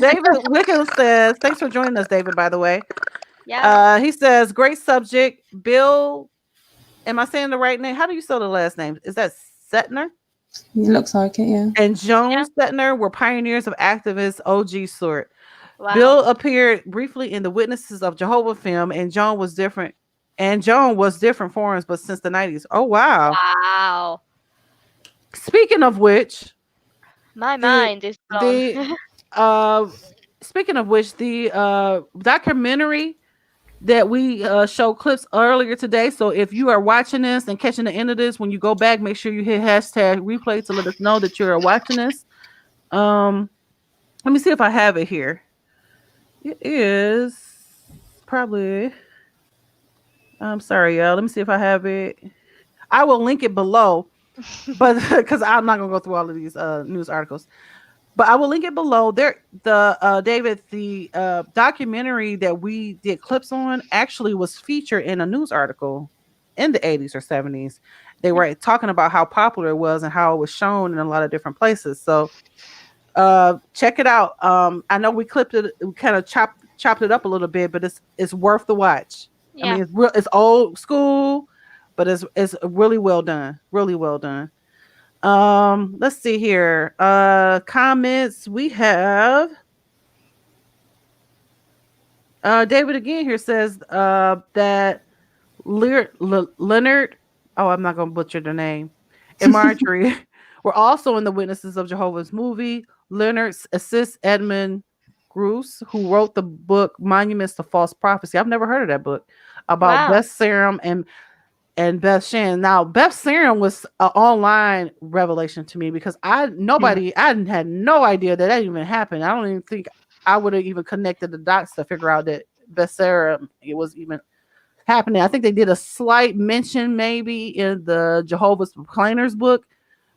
David Wickham says, thanks for joining us, David, by the way. Yeah. He says, great subject. Bill, am I saying the right name? How do you spell the last name? Is that Setner? it looks like it, yeah. And Joan Setner were pioneers of activists, OG sort. Wow. Bill appeared briefly in the Witnesses of Jehovah film, and Joan was different. And Joan was different forms, but since the 90s. Oh, wow. Wow. Speaking of which, my mind is blown. Speaking of which, the documentary that we showed clips earlier today. So if you are watching this and catching the end of this, when you go back, make sure you hit hashtag replay to let us know that you're watching this. Let me see if I have it here. It is probably. I'm sorry, y'all. Let me see if I have it. I will link it below, but because I'm not gonna go through all of these news articles. But I will link it below. David, the documentary that we did clips on actually was featured in a news article in the 80s or 70s. They were talking about how popular it was and how it was shown in a lot of different places. So check it out. I know we clipped it, we kind of chopped it up a little bit, but it's worth the watch. Yeah. I mean, it's old school, but it's really well done. Really well done. Let's see here. Comments. We have David again here says that Leonard, oh, I'm not gonna butcher the name, and Marjorie were also in the Witnesses of Jehovah's movie. Leonard assists Edmund Gruce, who wrote the book Monuments to False Prophecy. I've never heard of that book about Beth Serum and Beth Shan. Now, Beth Serum was an online revelation to me because I had no idea that even happened. I don't even think I would have even connected the dots to figure out that Beth Serum it was even happening. I think they did a slight mention maybe in the Jehovah's Proclaimers book,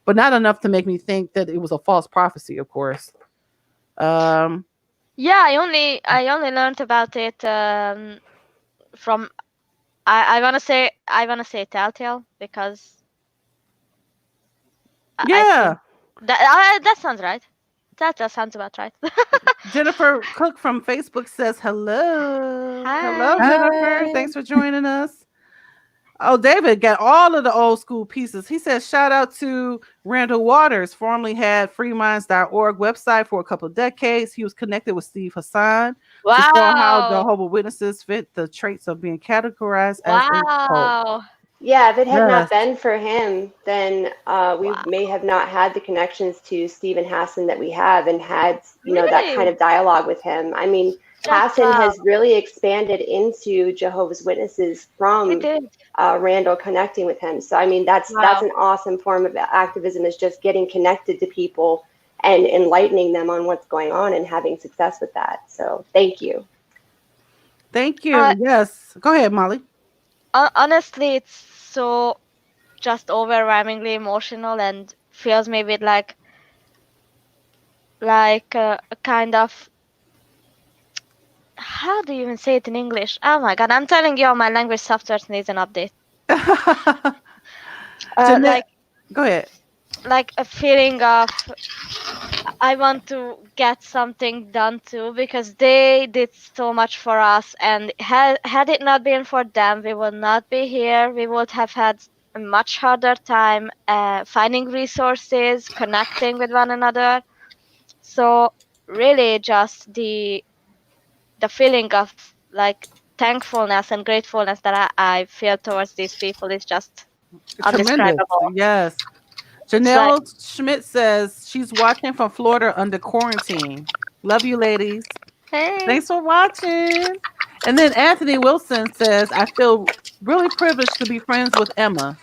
but not enough to make me think that it was a false prophecy, of course. Yeah, I only learned about it from I wanna say Telltale because that sounds right. That sounds about right. Jennifer Cook from Facebook says hello. Hi. Hello, Jennifer. Thanks for joining us. Oh, David got all of the old school pieces. He says, shout out to Randall Waters, formerly had freeminds.org website for a couple of decades. He was connected with Steve Hassan to show how Jehovah's Witnesses fit the traits of being categorized as a cult. Yeah, if it had not been for him, then we may have not had the connections to Stephen Hassan that we have and had, that kind of dialogue with him. I mean, Hassan has really expanded into Jehovah's Witnesses from Randall connecting with him. So, I mean, that's an awesome form of activism, is just getting connected to people and enlightening them on what's going on and having success with that. So thank you. Thank you. Yes. Go ahead, Molly. Honestly, it's so just overwhelmingly emotional and fills me with like a kind of, how do you even say it in English? Oh my God, I'm telling you, my language software needs an update. Go ahead. Like a feeling of I want to get something done too, because they did so much for us, and had it not been for them, we would not be here. We would have had a much harder time finding resources, connecting with one another. So really, just the feeling of like thankfulness and gratefulness that I feel towards these people is just Tremendous. undescribable. Yes. Janelle Schmidt says she's watching from Florida under quarantine. Love you, ladies. Hey. Thanks for watching. And then Anthony Wilson says, I feel really privileged to be friends with Emma.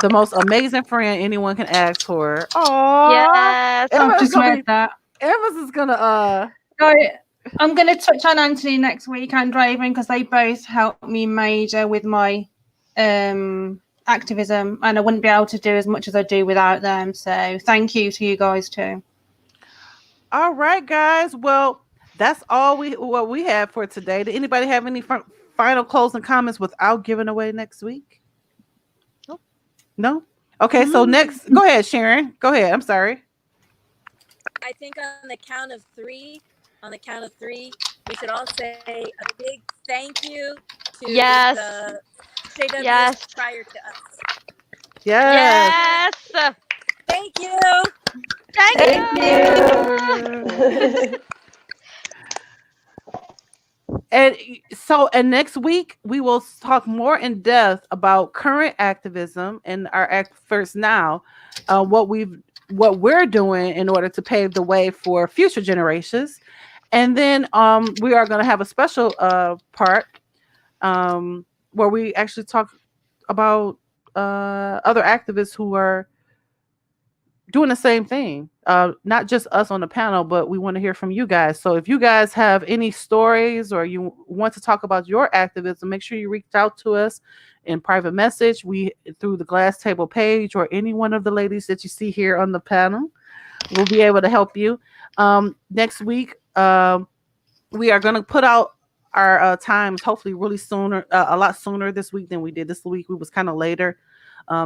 The most amazing friend anyone can ask for. Oh, yes. I've just read that. Emma's is gonna I'm gonna touch on Anthony next week and Raven, because they both helped me major with my activism, and I wouldn't be able to do as much as I do without them. So thank you to you guys too. All right, guys. Well, that's all what we have for today. Did anybody have any final closing comments without giving away next week? Nope. No? Okay, so next, go ahead, Sharon. Go ahead. I'm sorry. I think on the count of three, we should all say a big thank you to the JWs prior to us. Yes. Yes. Thank you. Thank you. And next week we will talk more in depth about current activism and our efforts now, what we're doing in order to pave the way for future generations. And then we are going to have a special part where we actually talk about other activists who are doing the same thing. Not just us on the panel, but we want to hear from you guys. So if you guys have any stories or you want to talk about your activism, make sure you reach out to us in private message, through the Glass Table page, or any one of the ladies that you see here on the panel. We'll be able to help you. Next week, we are going to put out our times hopefully really sooner, a lot sooner this week than we did this week. We was kind of later.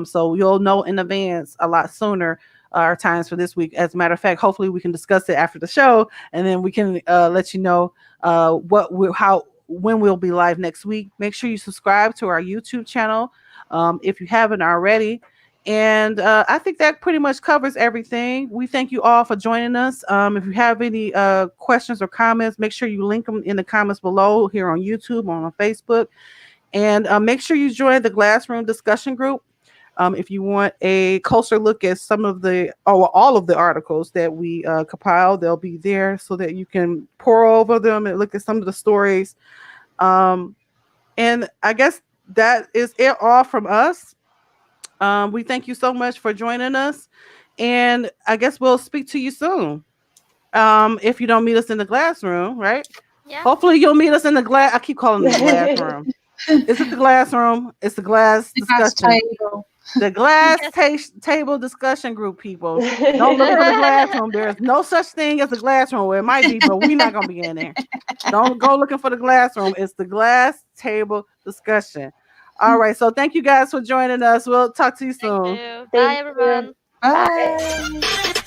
So you'll know in advance a lot sooner our times for this week. As a matter of fact, hopefully we can discuss it after the show, and then we can let you know when we'll be live next week. Make sure you subscribe to our YouTube channel if you haven't already. And I think that pretty much covers everything. We thank you all for joining us. If you have any questions or comments, make sure you link them in the comments below here on YouTube or on Facebook. And make sure you join the Glassroom discussion group. If you want a closer look at some of all of the articles that we compiled, they'll be there so that you can pore over them and look at some of the stories. And I guess that is it all from us. We thank you so much for joining us, and I guess we'll speak to you soon. If you don't meet us in the glass room, right? Yeah. Hopefully you'll meet us in the glass. I keep calling it the glass room. Is it the glass room? It's the glass discussion. The glass table discussion group, people. Don't look for the glass room. There's no such thing as the glass room. Well, it might be, but we're not going to be in there. Don't go looking for the glass room. It's the glass table discussion. All right. So thank you guys for joining us. We'll talk to you soon. Bye, everyone. Bye.